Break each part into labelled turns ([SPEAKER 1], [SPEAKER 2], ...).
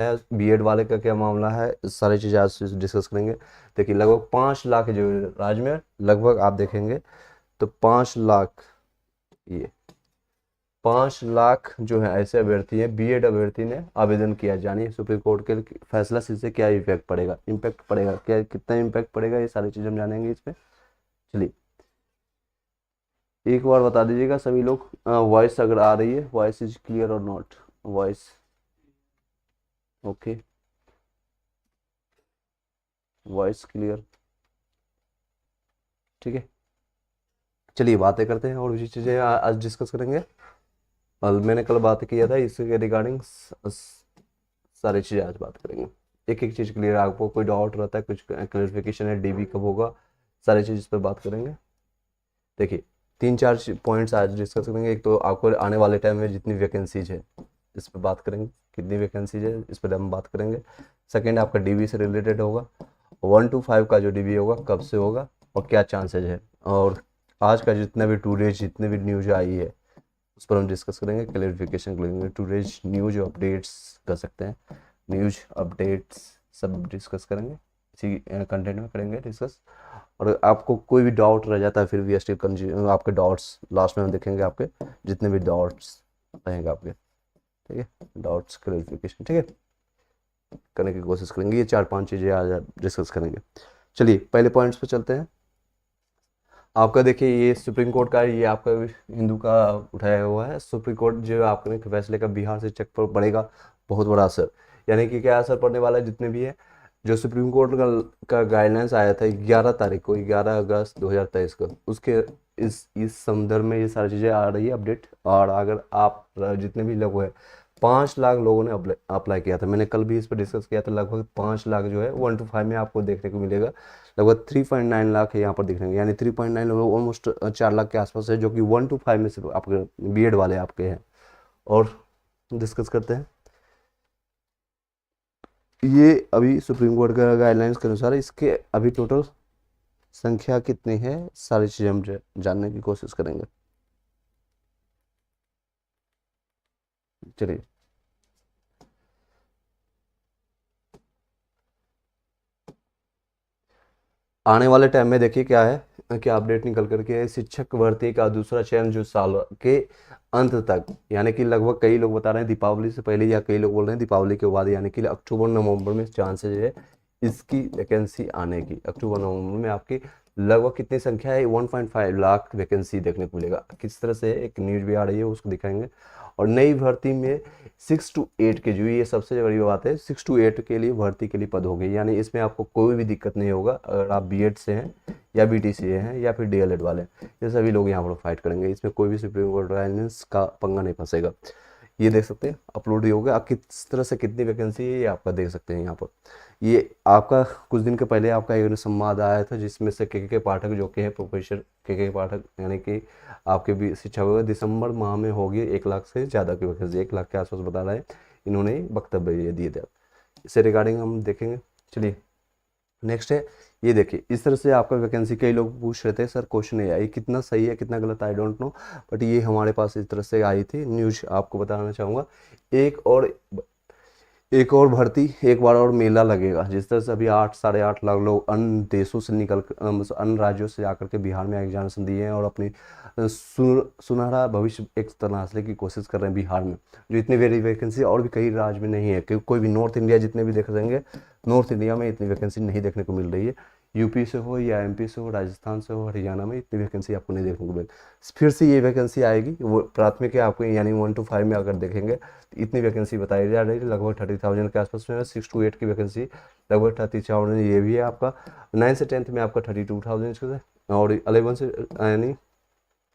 [SPEAKER 1] BEd वाले का क्या मामला है, सारी चीज़ें आज डिस्कस करेंगे। देखिए लगभग 5 लाख जो राज्य में लगभग आप देखेंगे तो 5 लाख, ये 5 लाख जो है ऐसे अभ्यर्थी हैं, बीएड अभ्यर्थी ने आवेदन किया। जानिए सुप्रीम कोर्ट के फैसला से इससे क्या इफेक्ट पड़ेगा, इम्पैक्ट पड़ेगा क्या, कितना इम्पैक्ट पड़ेगा, ये सारी चीज़ हम जानेंगे इसमें। चलिए एक बार बता दीजिएगा सभी लोग, वॉइस अगर आ रही है, वॉइस इज क्लियर और not, voice okay, voice clear, ठीक है। चलिए बातें करते हैं और भी चीज़ें आज डिस्कस करेंगे। और मैंने कल बात किया था इसके रिगार्डिंग, सारी चीज़ें आज बात करेंगे। एक एक चीज़ क्लियर, आपको कोई डाउट रहता है, कुछ क्लैरिफिकेशन है, डीबी कब होगा, सारी चीज़ इस पर बात करेंगे। देखिए 3-4 पॉइंट्स आज डिस्कस करेंगे। एक तो आपको आने वाले टाइम में जितनी वैकेंसीज है इस पर बात करेंगे, कितनी वैकेंसीज है इस पर हम बात करेंगे। सेकेंड आपका डीबी से रिलेटेड होगा, 1 to 5 का जो डीबी होगा कब से होगा और क्या चांसेज है, और आज का जितना भी टूडेज जितने भी न्यूज आई है उस पर हम डिस्कस करेंगे, क्लैरिफिकेशन करेंगे। टूडेज न्यूज अपडेट्स कर सकते हैं, न्यूज अपडेट्स सब डिस्कस करेंगे, इसी कंटेंट में करेंगे डिस्कस। और आपको कोई भी डाउट रह जाता है फिर भी स्टिल आपके डाउट्स लास्ट में हम देखेंगे, आपके जितने भी डाउट्स रहेंगे आपके, ठीक है, डाउट्स क्लैरिफिकेशन, ठीक है, करने की कोशिश करेंगे। ये 4-5 चीज़ें आज डिस्कस करेंगे। चलिए पहले पॉइंट्स पे चलते हैं। आपका देखिए ये सुप्रीम कोर्ट का, ये आपका हिंदू का उठाया हुआ है। सुप्रीम कोर्ट जो आपने फैसले का बिहार से चेक पर पड़ेगा बहुत बड़ा असर, यानी कि क्या असर पड़ने वाला है, जितने भी है जो सुप्रीम कोर्ट का गाइडलाइंस आया था 11 तारीख को, 11 अगस्त 2023 को, उसके इस संदर्भ में ये सारी चीज़ें आ रही है अपडेट। और अगर आप जितने भी लोग हैं, 5 लाख लोगों ने अप्लाई किया था, मैंने कल भी इस पर डिस्कस किया था। लगभग 5 लाख जो है 1 to 5 में आपको देखने को मिलेगा, लगभग 3.9 लाख है यहाँ पर दिख रहे हैं, यानी 3.9 लोग ऑलमोस्ट 4 लाख के आसपास है, जो कि 1 to 5 में से आपके बीएड वाले आपके हैं। और डिस्कस करते हैं, ये अभी सुप्रीम कोर्ट का गाइडलाइंस के अनुसार इसके अभी टोटल संख्या कितनी है, सारी चीज़ें हम जानने की कोशिश करेंगे। चलिए आने वाले टाइम में देखिए क्या है, क्या अपडेट निकल करके है। शिक्षक भर्ती का दूसरा चयन जो साल के अंत तक, यानी कि लगभग कई लोग बता रहे हैं दीपावली से पहले, या कई लोग बोल रहे हैं दीपावली के बाद, यानी कि अक्टूबर नवंबर में चांसेज है इसकी वैकेंसी आने की। अक्टूबर नवंबर में आपकी लगभग कितनी संख्या है, 1.5 लाख वैकेंसी देखने को मिलेगा। किस तरह से एक न्यूज भी आ रही है उसको दिखाएंगे। और नई भर्ती में 6 to 8 के, जो ये सबसे बड़ी बात है, 6 to 8 के लिए भर्ती के लिए पद होंगे, यानी इसमें आपको कोई भी दिक्कत नहीं होगा अगर आप बीएड से हैं या बीटी से हैं या फिर डीएलएड वाले हैं, ये सभी लोग यहाँ पर फाइट करेंगे। इसमें कोई भी सुप्रीम कोर्ट गाइडेंस का पंगा नहीं फंसेगा। ये देख सकते हैं अपलोड ही हो गया, आप किस तरह से कितनी वैकेंसी है ये आपका देख सकते हैं यहाँ पर। ये आपका कुछ दिन के पहले आपका एक संवाद आया था जिसमें से के पाठक जो कि है प्रोफेसर के पाठक, यानी कि आपके भी शिक्षा विभाग दिसंबर माह में होगी 1 लाख से ज़्यादा की वैकेंसी, 1 लाख के आसपास बता रहे हैं, इन्होंने वक्तव्य ये दिए थे। इससे रिगार्डिंग हम देखेंगे। चलिए नेक्स्ट है, ये देखिए इस तरह से आपका वैकेंसी, कई लोग पूछ रहे थे सर क्वेश्चन ये कितना सही है कितना गलत, आई डोंट नो, बट ये हमारे पास इस तरह से आई थी न्यूज, आपको बताना चाहूँगा। एक और भर्ती, एक बार और मेला लगेगा, जिस तरह से अभी 8-8.5 लाख लोग अन्य देशों से निकल अन्य राज्यों से आकर के बिहार में एग्जामिनेशन दिए हैं और अपनी सुनहरा भविष्य एक तलाशने की कोशिश कर रहे हैं बिहार में, जो इतनी वेरी वैकेंसी और भी कई राज्य में नहीं है, क्योंकि कोई भी नॉर्थ इंडिया जितने भी देख देंगे, नॉर्थ इंडिया में इतनी वैकेंसी नहीं देखने को मिल रही है। यूपी से हो या एमपी से हो, राजस्थान से हो, हरियाणा में इतनी वैकेंसी आपको नहीं देखने को मिल, फिर से ये वैकेंसी आएगी। वो प्राथमिक है आपको, यानी 1 to 5 में अगर देखेंगे तो इतनी वैकेंसी बताई जा रही है, लगभग 30,000 के आसपास में है। 6 to 8 की वैकेंसी लगभग 30,000, ये भी है आपका। 9 से 10th में आपका 32,000 और 11 से, यानी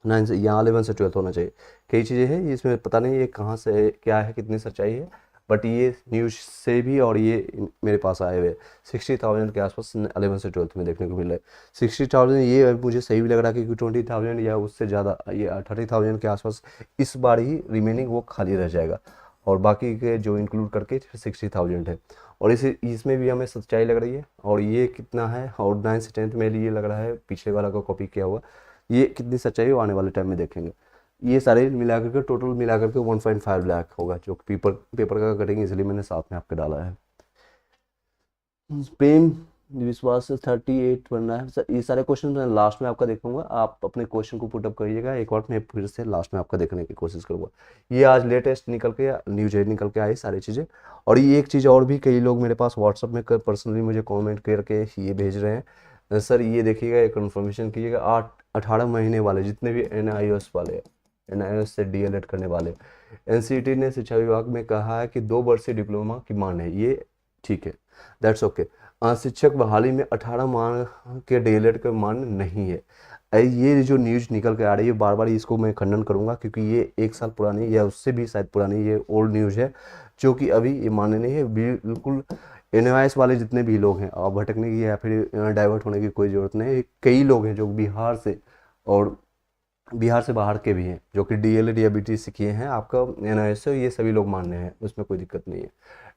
[SPEAKER 1] 9 से, यहाँ 11 से 12 होना चाहिए। कई चीज़ें हैं इसमें, पता नहीं ये कहाँ से क्या है, कितनी सच्चाई है, बट ये न्यूज से भी और ये मेरे पास आए हुए 60,000 के आसपास 11 से 12th में देखने को मिल रहा है। 60,000 ये मुझे सही भी लग रहा है, क्योंकि 20,000 या उससे ज़्यादा, ये 30,000 के आसपास इस बार ही रिमेनिंग वो खाली रह जाएगा, और बाकी के जो इंक्लूड करके 60,000 है। और इसमें भी हमें सच्चाई लग रही है। और ये कितना है, और 9 से 10th में ये लग रहा है पिछले वाला का कॉपी किया हुआ, ये कितनी सच्चाई है वो आने वाले टाइम में देखेंगे। ये सारे मिलाकर के टोटल मिलाकर के 1.5 लाख होगा, जो पेपर पेपर का कटेंगे, इसलिए मैंने साथ में आपके डाला है। प्रेम विश्वास से 38 बनना है सर। ये सारे क्वेश्चन मैं लास्ट में आपका देखूंगा, आप अपने क्वेश्चन को पुटअप करिएगा, एक बार मैं फिर से लास्ट में आपका देखने की कोशिश करूंगा। ये आज लेटेस्ट निकल के न्यूज निकल के आई सारी चीज़ें। और ये एक चीज़ और भी कई लोग मेरे पास व्हाट्सअप में पर्सनली मुझे कॉमेंट करके ये भेज रहे हैं, सर ये देखिएगा, ये कन्फर्मेशन कीजिएगा, 18 महीने वाले जितने भी NIOS वाले, NIOS से DLED करने वाले, NCT ने शिक्षा विभाग में कहा है कि 2 वर्षीय डिप्लोमा की मांग है, ये ठीक है, दैट्स ओके। शिक्षक बहाली में 18 माह के DLED का मान्य नहीं है। ये जो न्यूज निकल के आ रही है, बार बार इसको मैं खंडन करूंगा, क्योंकि ये 1 साल पुरानी या उससे भी शायद पुरानी ये ओल्ड न्यूज है, जो कि अभी ये मान्य नहीं है। बिल्कुल NIOS वाले जितने भी लोग हैं, आप भटकने की या फिर डाइवर्ट होने की कोई ज़रूरत नहीं है। कई लोग हैं जो बिहार से और बिहार से बाहर के भी हैं, जो कि DLED या BTC किए हैं, आपका NIOS से ये सभी लोग मान्य हैं, उसमें कोई दिक्कत नहीं है।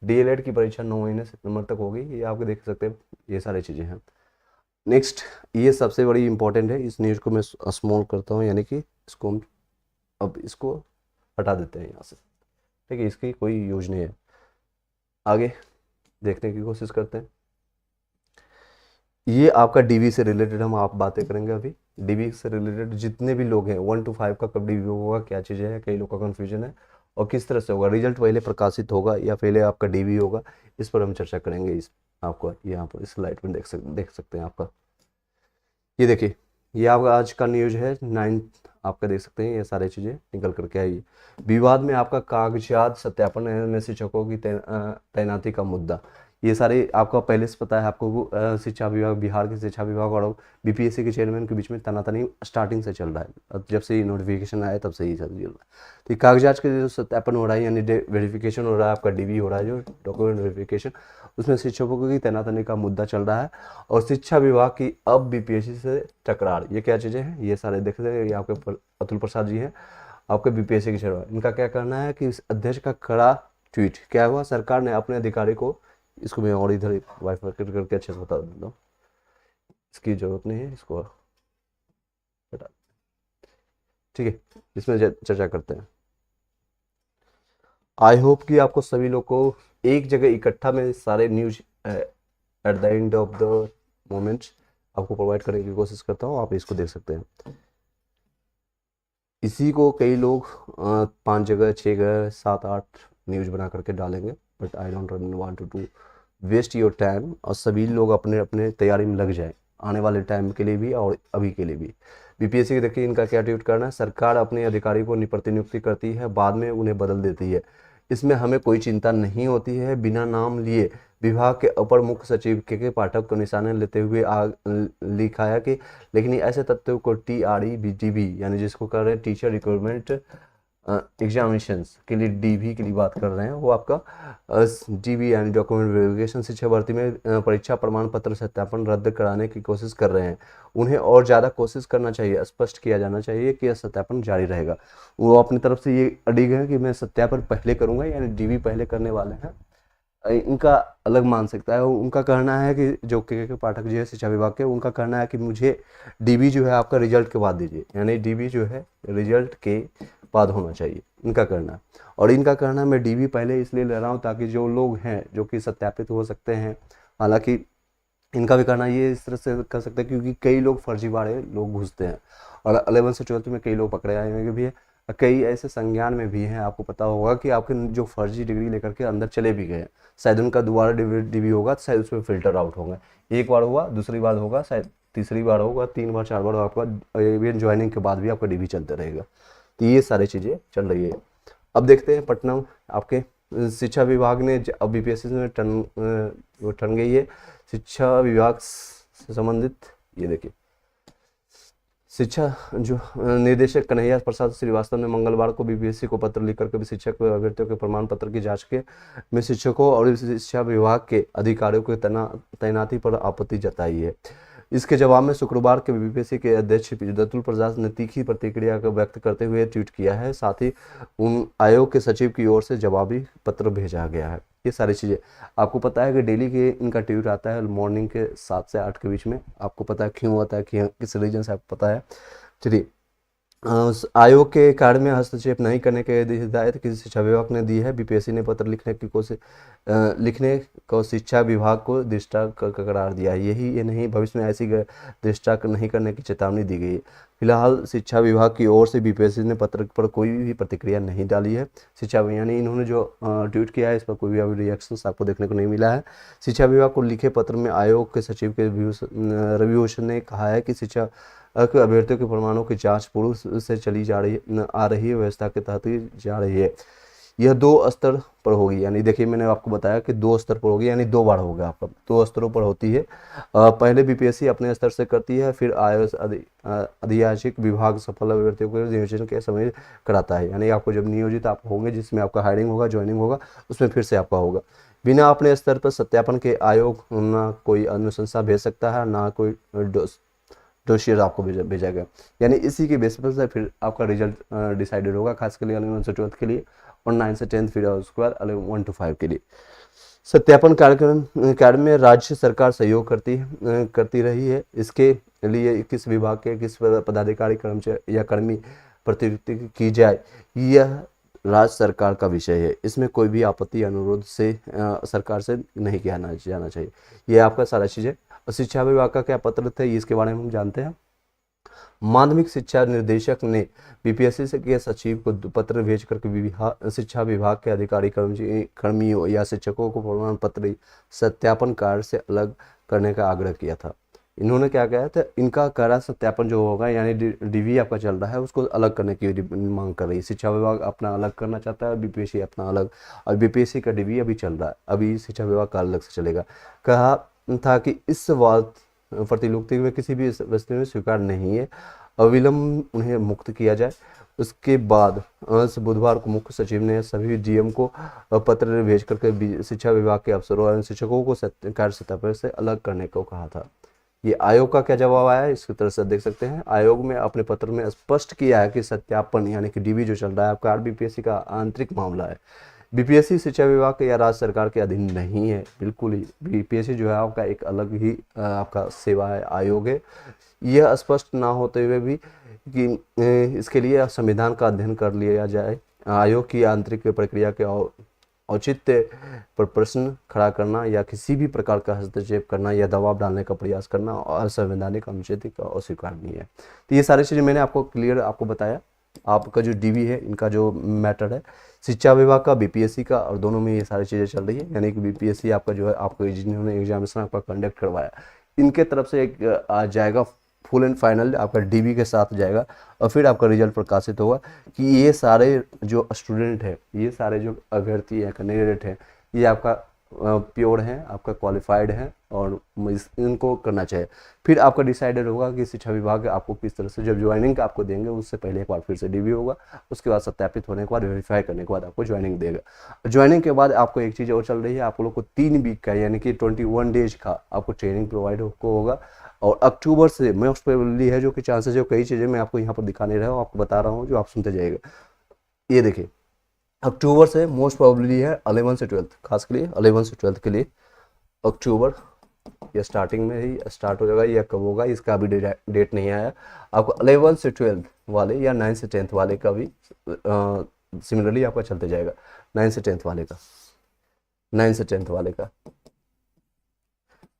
[SPEAKER 1] DLED की परीक्षा 9 महीने सितंबर तक होगी, ये आप देख सकते हैं, ये सारी चीज़ें हैं। नेक्स्ट, ये सबसे बड़ी इंपॉर्टेंट है, इस न्यूज़ को मैं स्मॉल करता हूँ, यानी कि इसको हम अब इसको हटा देते हैं यहाँ से, ठीक है, इसकी कोई यूज नहीं है। आगे देखने की कोशिश करते हैं। ये आपका DV से रिलेटेड हम आप बातें करेंगे अभी। DV से रिलेटेड जितने भी लोग हैं 1 to 5 का कब DV होगा, क्या चीज़ें हैं, कई लोग का कन्फ्यूजन है, और किस तरह से होगा, रिजल्ट पहले प्रकाशित होगा या पहले आपका DV होगा, इस पर हम चर्चा करेंगे। इस आपको यहाँ पर इस स्लाइड में देख सकते हैं आपका, ये देखिए, ये आपका आज का न्यूज है 9, आपका देख सकते हैं, ये सारी चीज़ें निकल करके आई। विवाद में आपका कागजात सत्यापन में शिक्षकों की तैनाती का मुद्दा, ये सारे आपका पहले से पता है आपको। शिक्षा विभाग, बिहार के शिक्षा विभाग और BPSC के चेयरमैन के बीच में तनातनी स्टार्टिंग से चल रहा है, जब से ये नोटिफिकेशन आया तब से ही चल रहा है। तो कागजात के जो सत्यापन हो रहा है, यानी वेरिफिकेशन हो रहा है, आपका DV हो रहा है, जो डॉक्यूमेंट वेरिफिकेशन, उसमें शिक्षकों की तैनातनी का मुद्दा चल रहा है। और शिक्षा विभाग की अब BPSC से टकरार, ये क्या चीज़ें हैं, ये सारे देख रहे हैं, ये आपके अतुल प्रसाद जी हैं, आपके BPSC के चेयरमैन। इनका क्या करना है कि अध्यक्ष का कड़ा ट्वीट, क्या हुआ, सरकार ने अपने अधिकारी को, इसको मैं और इधर वाईफाई करके अच्छे से बता देता हूँ, इसकी ज़रूरत नहीं है, इसको हटा, ठीक है, इसमें चर्चा करते हैं। आई होप कि आपको सभी लोग को एक जगह इकट्ठा में सारे news at the end of the moment आपको प्रोवाइड करने की कोशिश करता हूँ, आप इसको देख सकते हैं। इसी को कई लोग 5 जगह 6 जगह 7 8 न्यूज बना करके डालेंगे, but I don't want to waste your time, और सभी लोग अपने अपने तैयारी में लग जाए, आने वाले टाइम के लिए भी और अभी के लिए भी। BPSC के देखिए, इनका क्या ट्वीट करना है, सरकार अपने अधिकारी को प्रतिनियुक्ति करती है, बाद में उन्हें बदल देती है, इसमें हमें कोई चिंता नहीं होती है। बिना नाम लिए विभाग के अपर मुख्य सचिव के पाठक को निशाने लेते हुए लिखा है कि लेकिन ऐसे तथ्यों को TREBTB, यानी जिसको कर रहे हैं टीचर रिक्रूटमेंट एग्जामिनेशंस के लिए, DV के लिए बात कर रहे हैं, वो आपका DV यानी डॉक्यूमेंट वेरिफिकेशन, शिक्षा भर्ती में परीक्षा प्रमाण पत्र सत्यापन रद्द कराने की कोशिश कर रहे हैं। उन्हें और ज़्यादा कोशिश करना चाहिए, स्पष्ट किया जाना चाहिए कि यह सत्यापन जारी रहेगा। वो अपनी तरफ से ये अड़िग है कि मैं सत्यापन पहले करूँगा, यानी DV पहले करने वाले हैं। इनका अलग मान सकता है, उनका कहना है कि जो के पाठक जी है शिक्षा विभाग के, उनका कहना है कि मुझे DV जो है आपका रिजल्ट के बाद दीजिए, यानी DV जो है रिजल्ट के बाद होना चाहिए, इनका कहना है। और इनका कहना है मैं DV पहले इसलिए ले रहा हूँ ताकि जो लोग हैं जो कि सत्यापित हो सकते हैं, हालांकि इनका भी कहना ये इस तरह से कर सकते हैं क्योंकि कई लोग फर्जीवाड़े लोग घुसते हैं, और 11 से 12 में कई लोग पकड़े आए भी हैं, कई ऐसे संज्ञान में भी हैं, आपको पता होगा कि आपके जो फर्जी डिग्री लेकर के अंदर चले भी गए, शायद उनका दोबारा DV होगा, शायद उसमें फिल्टर आउट होगा, एक बार हुआ, दूसरी बार होगा, शायद तीसरी बार होगा, 3 बार 4 बार आपका इवेंट ज्वाइनिंग के बाद भी आपका DV चलते रहेगा। तो ये सारी चीज़ें चल रही है। अब देखते हैं पटना आपके शिक्षा विभाग ने अब BPSC में टन गई है शिक्षा विभाग से संबंधित। ये देखिए, शिक्षा जो निदेशक कन्हैया प्रसाद श्रीवास्तव ने मंगलवार को BPSC को पत्र लिखकर के शिक्षक अभ्यर्थियों के प्रमाण पत्र की जांच के में शिक्षकों और शिक्षा विभाग के अधिकारियों की तैनाती पर आपत्ति जताई है। इसके जवाब में शुक्रवार के BPSC के अध्यक्ष अतुल प्रसाद ने तीखी प्रतिक्रिया व्यक्त करते हुए ट्वीट किया है, साथ ही उन आयोग के सचिव की ओर से जवाबी पत्र भेजा गया है। ये सारी चीज़ें आपको पता है कि डेली के इनका ट्वीट आता है मॉर्निंग के 7 से 8 के बीच में, आपको पता है क्यों आता है, कि किस रीजन से आपको पता है। चलिए आयोग के कार्य में हस्तक्षेप नहीं करने की हिदायत किसी शिक्षा विभाग ने दी है। बीपीएससी ने पत्र लिखने को शिक्षा विभाग को दृष्टा करार दिया है। यही ये नहीं, भविष्य में ऐसी दृष्टा नहीं करने की चेतावनी दी गई है। फिलहाल शिक्षा विभाग की ओर से बीपीएससी ने पत्र पर कोई भी प्रतिक्रिया नहीं डाली है। यानी इन्होंने जो ट्वीट किया है इस पर कोई भी अभी रिएक्शंस आपको देखने को नहीं मिला है। शिक्षा विभाग को लिखे पत्र में आयोग के सचिव के रवि भूषण ने कहा है कि शिक्षा के अभ्यर्थियों के प्रमाणों की जांच पूर्व से चली आ रही है व्यवस्था के तहत ही जा रही है। यह 2 स्तर पर होगी, यानी देखिए मैंने आपको बताया कि 2 स्तर पर होगी, यानी 2 बार होगा आपका, 2 स्तरों पर होती है। पहले बीपीएससी अपने स्तर से करती है, फिर आधिकारिक विभाग सफल अभ्यर्थियों को नियोजन के समय कराता है। यानी आपको जब नियोजित आप होंगे, जिसमें आपका हायरिंग होगा, ज्वाइनिंग होगा, उसमें फिर से आपका होगा। बिना अपने स्तर पर सत्यापन के आयोग ना कोई अनुशंसा भेज सकता है, ना कोई डोसियर आपको भेजा गया। यानी इसी के बेस पर से फिर आपका रिजल्ट डिसाइडेड होगा, खास कर 11 से 12th के लिए, और 9 से 10th फिर उसके बाद 1 to 5 के लिए। सत्यापन कार्य में राज्य सरकार सहयोग करती रही है। इसके लिए किस विभाग के किस पदाधिकारी कर्मचारी या कर्मी प्रतिनियुक्ति की जाए, यह राज्य सरकार का विषय है। इसमें कोई भी आपत्ति अनुरोध से सरकार से नहीं किया जाना चाहिए। ये आपका सारा चीज़ें। शिक्षा विभाग का क्या पत्र थे इसके बारे में हम जानते हैं। माध्यमिक शिक्षा निर्देशक ने बीपीएससी के सचिव को पत्र भेज करके शिक्षा विभाग के अधिकारी कर्मियों या शिक्षकों को प्रमाण पत्र सत्यापन कार्य से अलग करने का आग्रह किया था। इन्होंने क्या कहा था, इनका कार्य सत्यापन जो होगा, यानी डीवी आपका चल रहा है, उसको अलग करने की मांग कर रही है। शिक्षा विभाग अपना अलग करना चाहता है, बीपीएससी अपना अलग, और बीपीएससी का डीवी अभी चल रहा है, अभी शिक्षा विभाग का अलग से चलेगा। कहा था कि इस बात प्रतिलुक्ति में किसी भी वस्तु में स्वीकार नहीं है, अविलंब उन्हें मुक्त किया जाए। उसके बाद बुधवार को मुख्य सचिव ने सभी डीएम को पत्र भेज करके शिक्षा विभाग के अफसरों और शिक्षकों को कार्य सत्यापन से अलग करने को कहा था। ये आयोग का क्या जवाब आया है इसकी तरह से देख सकते हैं। आयोग में अपने पत्र में स्पष्ट किया है कि सत्यापन यानी कि डीवी जो चल रहा है आपका आरबीपीएससी का आंतरिक मामला है। बीपीएससी शिक्षा विभाग के या राज्य सरकार के अधीन नहीं है, बिल्कुल ही। बीपीएससी जो है आपका एक अलग ही आपका सेवा है, आयोग है। यह स्पष्ट ना होते हुए भी कि इसके लिए संविधान का अध्ययन कर लिया जाए। आयोग की आंतरिक प्रक्रिया के औचित्य पर प्रश्न खड़ा करना या किसी भी प्रकार का हस्तक्षेप करना या दबाव डालने का प्रयास करना असंवैधानिक, अनुचित और अस्वीकारनीय है। तो ये सारी चीज़ें मैंने आपको क्लियर आपको बताया। आपका जो डीवी है, इनका जो मैटर है, शिक्षा विभाग का, बीपीएससी का, और दोनों में ये सारी चीज़ें चल रही है। यानी कि बीपीएससी आपका जो है, आपको जिन्होंने एग्जामिनेशन आपका कंडक्ट करवाया, इनके तरफ से एक आ जाएगा फुल एंड फाइनल आपका डीवी के साथ जाएगा, और फिर आपका रिजल्ट प्रकाशित होगा कि ये सारे जो स्टूडेंट है, ये सारे जो अभ्यर्थी है, कैंडिडेट है, ये आपका प्योर है, आपका क्वालिफाइड है, और इनको करना चाहिए। फिर आपका डिसाइडेड होगा कि शिक्षा विभाग आपको किस तरह से, जब ज्वाइनिंग का आपको देंगे उससे पहले एक बार फिर से डीवी होगा, उसके बाद सत्यापित होने के बाद, वेरीफाई करने के बाद आपको ज्वाइनिंग देगा। ज्वाइनिंग के बाद आपको एक चीज़ और चल रही है, आप लोग को 3 वीक का यानी कि 21 डेज का आपको ट्रेनिंग प्रोवाइड होगा, और अक्टूबर से मोस्ट प्रोबेबली है, जो कि चांसेस है, कई चीज़ें मैं आपको यहाँ पर दिखा नहीं रहा हूँ, आपको बता रहा हूँ जो आप सुनते जाइएगा। ये देखिए, अक्टूबर से मोस्ट प्रोबेबली है 11 से 12th, खास के लिए 11 से 12th के लिए अक्टूबर या स्टार्टिंग में ही स्टार्ट हो जाएगा, या कब होगा इसका अभी डेट नहीं आया। आपको 11 से 12th वाले या 9 से 10th वाले का भी सिमिलरली आपका चलते जाएगा। 9 से 10th वाले का, 9 से 10th वाले का,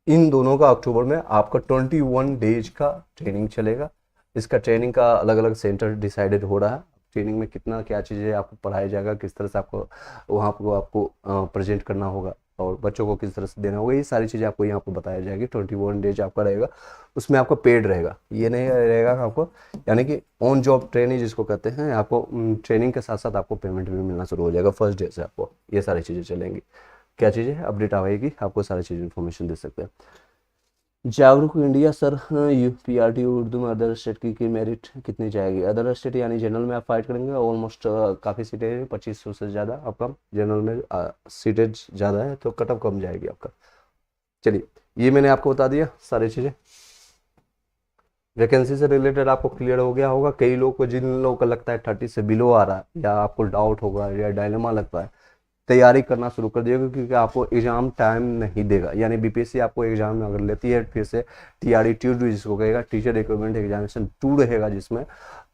[SPEAKER 1] इन दोनों का अक्टूबर में आपका 21 डेज का ट्रेनिंग चलेगा। इसका ट्रेनिंग का अलग अलग सेंटर डिसाइडेड हो रहा है। ट्रेनिंग में कितना क्या चीज़ें आपको पढ़ाया जाएगा, किस तरह से आपको वहाँ पर आपको प्रेजेंट करना होगा, और बच्चों को किस तरह से देना होगा, ये सारी चीज़ें आपको यहाँ पर बताया जाएगी। 21 डेज आपका रहेगा, उसमें आपको पेड रहेगा, ये नहीं रहेगा आपको, यानी कि ऑन जॉब ट्रेनिंग जिसको कहते हैं, आपको ट्रेनिंग के साथ साथ आपको पेमेंट भी मिलना शुरू हो जाएगा फर्स्ट डे से। आपको ये सारी चीज़ें चलेंगी, क्या चीज़ें अपडेट आएगी, आपको सारी चीज़ इन्फॉर्मेशन दे सकते हैं। जागरूक इंडिया सर, यूपीआरटी उर्दू में अदर स्टेट की मेरिट कितनी जाएगी? अदर स्टेट यानी जनरल में आप फाइट करेंगे, ऑलमोस्ट काफ़ी सीटें हैं, 2500 से ज़्यादा आपका जनरल में सीटें ज़्यादा है, तो कट ऑफ कम जाएगी आपका। चलिए, ये मैंने आपको बता दिया सारी चीज़ें। वैकेंसी से रिलेटेड आपको क्लियर हो गया होगा। कई लोग को, जिन लोगों को लगता है 30 से बिलो आ रहा है, या आपको डाउट होगा या डायलेमा लगता है, तैयारी करना शुरू कर दिएगा, क्योंकि आपको एग्जाम टाइम नहीं देगा। यानी बीपीएससी आपको एग्जाम अगर लेती है फिर से टीआरई 2 जिसको कहेगा, टीचर रिक्रूटमेंट एग्जामिनेशन 2 रहेगा जिसमें,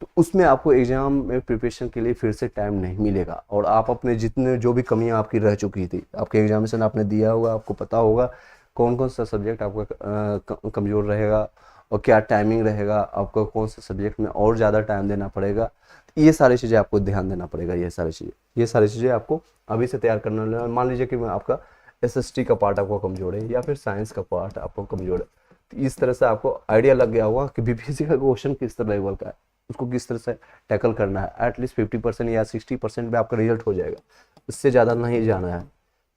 [SPEAKER 1] तो उसमें आपको एग्जाम में प्रिपरेशन के लिए फिर से टाइम नहीं मिलेगा। और आप अपने जितने जो भी कमियां आपकी रह चुकी थी, आपके एग्जामिनेशन आपने दिया होगा, आपको पता होगा कौन कौन सा सब्जेक्ट आपका कमज़ोर रहेगा और क्या टाइमिंग रहेगा, आपको कौन सा सब्जेक्ट में और ज़्यादा टाइम देना पड़ेगा। ये सारी चीज़ें आपको ध्यान देना पड़ेगा। ये सारी चीज़ें आपको अभी से तैयार करना। मान लीजिए कि आपका एसएसटी का पार्ट आपको कमज़ोर है या फिर साइंस का पार्ट आपको कमज़ोर है, तो इस तरह से आपको आइडिया लग गया होगा कि बीपीएससी का क्वेश्चन किस तरह लेवल का है, उसको किस तरह से टैकल करना है। एटलीस्ट 50% या 60% में आपका रिजल्ट हो जाएगा, इससे ज़्यादा नहीं जाना है।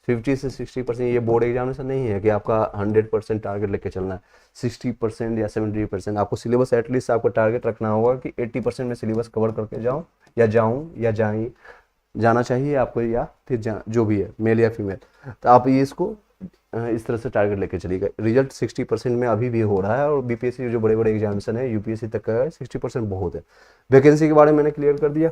[SPEAKER 1] 50 से 60% ये बोर्ड एग्जामिनेशन नहीं है कि आपका 100% टारगेट लेके चलना है। 60% या 70% आपको सिलेबस एटलीस्ट आपको टारगेट रखना होगा कि 80% में सिलेबस कवर करके जाना चाहिए आपको, या फिर जो भी है मेल या फीमेल, तो आप ये इसको इस तरह से टारगेट लेके चलिएगा। रिजल्ट 60% में अभी भी हो रहा है, और बीपीएससी जो बड़े बड़े एग्जामिनेशन है यूपीएससी तक का है, 60% बहुत है। वैकेंसी के बारे में मैंने क्लियर कर दिया।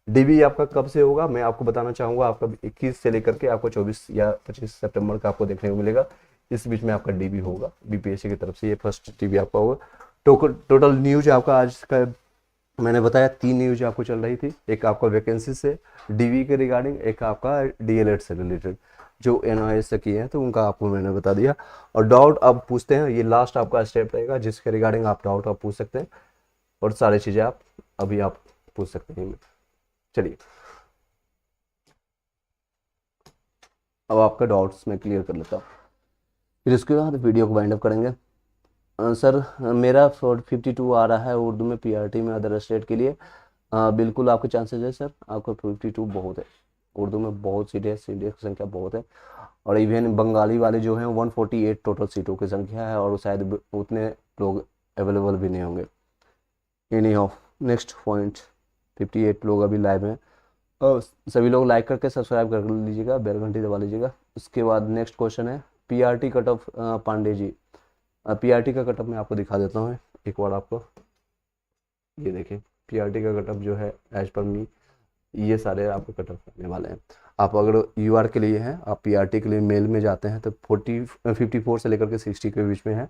[SPEAKER 1] डीबी आपका कब से होगा मैं आपको बताना चाहूँगा। आपका 21 से लेकर के आपको 24 या 25 सितंबर का आपको देखने को मिलेगा। इस बीच में आपका डीबी होगा बीपीएससी की तरफ से, ये फर्स्ट डीबी आपका होगा। टोटल न्यूज आपका आज का मैंने बताया 3 न्यूज आपको चल रही थी। एक आपका वैकेंसी से डीवी के रिगार्डिंग, एक आपका डीएलएड से रिलेटेड जो एनआईएस से किए हैं, तो उनका आपको मैंने बता दिया। और डाउट आप पूछते हैं, ये लास्ट आपका स्टेप रहेगा जिसके रिगार्डिंग आप डाउट आप पूछ सकते हैं, और सारी चीज़ें आप अभी आप पूछ सकते हैं। चलिए अब आपका डाउट्स मैं क्लियर कर लेता हूँ, फिर उसके बाद वीडियो को वाइंड अप करेंगे। सर मेरा 52 आ रहा है उर्दू में पीआरटी में अदर स्टेट के लिए। बिल्कुल आपके चांसेस है सर, आपका 52 बहुत है। उर्दू में बहुत सीटें की संख्या बहुत है, और इवन बंगाली वाले जो हैं 148 टोटल सीटों की संख्या है, और शायद उतने लोग अवेलेबल भी नहीं होंगे। एनी ऑफ नेक्स्ट पॉइंट, 58 लोग अभी लाइव हैं, और सभी लोग लाइक करके सब्सक्राइब कर लीजिएगा, बेल घंटी दबा लीजिएगा। उसके बाद नेक्स्ट क्वेश्चन है PRT cut off. Pandey ji PRT का कट ऑफ मैं आपको दिखा देता हूँ एक बार आपको। ये देखिए पीआरटी का कट ऑफ जो है एज पर मी, ये सारे आपको कट ऑफ करने वाले हैं। आप अगर यूआर के लिए हैं, आप पीआरटी के लिए मेल में जाते हैं तो 54 से लेकर के 60 के बीच में है,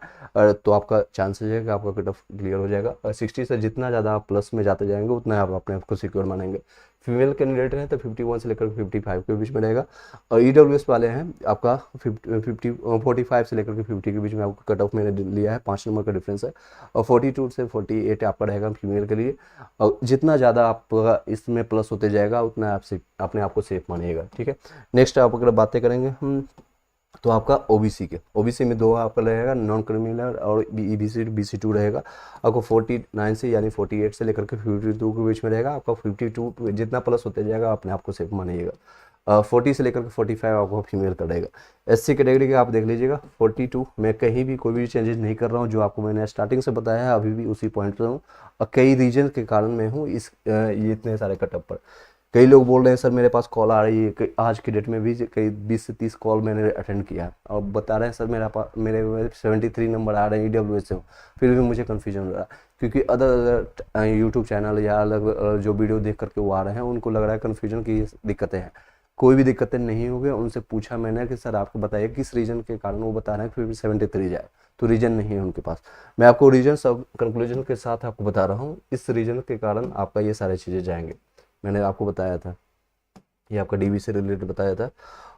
[SPEAKER 1] तो आपका चांसेस है कि आपका कट ऑफ क्लियर हो जाएगा। और 60 से जितना ज़्यादा आप प्लस में जाते जाएंगे उतना आप अपने आप को सिक्योर मानेंगे। फीमेल कैंडिडेट हैं तो 51 से लेकर 55 के बीच में रहेगा, और ईडब्ल्यूएस वाले हैं आपका 45 से लेकर के 50 के बीच में आपको कट ऑफ मैंने लिया है, 5 नंबर का डिफरेंस है। और 42 से 48 आपका रहेगा फीमेल के लिए, और जितना ज़्यादा आपका इसमें प्लस होते जाएगा उतना आप अपने आप को सेफ मानिएगा। ठीक है, नेक्स्ट आप अगर बातें करेंगे हम तो आपका ओबीसी में 2 आपका रहेगा, नॉन क्रिमिनल और ईबीसी BC2 रहेगा। आपको 49 से यानी 48 से लेकर के 52 के बीच में रहेगा। आपका 52 जितना प्लस होते जाएगा अपने आप को सेफ मानिएगा। 40 से लेकर के 45 आपको फीमेल का रहेगा। SC कैटेगरी का आप देख लीजिएगा 42, मैं कहीं भी कोई भी चेंजेस नहीं कर रहा हूँ, जो आपको मैंने स्टार्टिंग से बताया है अभी भी उसी पॉइंट पर हूँ, और कई रीजन के कारण मैं हूँ ये इतने सारे कटअप पर। कई लोग बोल रहे हैं सर मेरे पास कॉल आ रही है, आज की डेट में भी कई 20 से 30 कॉल मैंने अटेंड किया है, और बता रहे हैं सर मेरे 73 नंबर आ रहे हैं ईडब्ल्यूएस से, फिर भी मुझे कन्फ्यूजन हो रहा है, क्योंकि अदर यूट्यूब चैनल या अलग जो वीडियो देख करके वो आ रहे हैं उनको लग रहा है कन्फ्यूजन की दिक्कतें हैं। कोई भी दिक्कतें नहीं होगी। उनसे पूछा मैंने कि सर आपको बताइए किस रीजन के कारण, वो बता रहे हैं फिर भी 73 जाए, तो रीजन नहीं है उनके पास। मैं आपको रीजन सब कंक्लूजन के साथ आपको बता रहा हूँ, इस रीजन के कारण आपका ये सारी चीज़ें जाएंगे। मैंने आपको बताया था, ये आपका डीबी से रिलेटेड बताया था।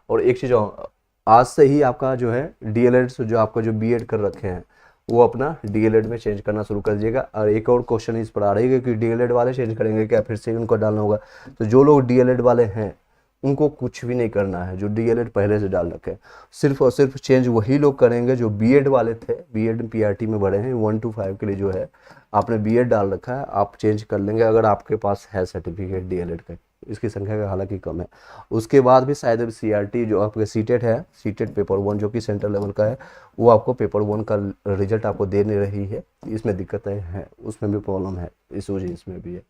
[SPEAKER 1] और एक चीज़ और, आज से ही आपका जो है डीएलएड जो आपका जो बीएड कर रखे हैं वो अपना डीएलएड में चेंज करना शुरू कर दीजिएगा। और एक और क्वेश्चन इस पर आ रही है कि डीएलएड वाले चेंज करेंगे क्या, फिर से उनको डालना होगा। तो जो लोग डीएलएड वाले हैं उनको कुछ भी नहीं करना है, जो डीएलएड पहले से डाल रखे हैं, सिर्फ और सिर्फ चेंज वही लोग करेंगे जो बीएड वाले थे, बीएड पीआरटी में भरे हैं 1 to 5 के लिए जो है आपने बीएड डाल रखा है, आप चेंज कर लेंगे अगर आपके पास है सर्टिफिकेट डीएलएड का। इसकी संख्या का हालांकि कम है। उसके बाद भी शायद सीआरटी जो आपके सीटेट है, सीटेट पेपर 1 जो कि सेंट्रल लेवल का है, वो आपको पेपर 1 का रिजल्ट आपको दे नहीं रही है, इसमें दिक्कतें हैं, उसमें भी प्रॉब्लम है, इस वजह इसमें भी है।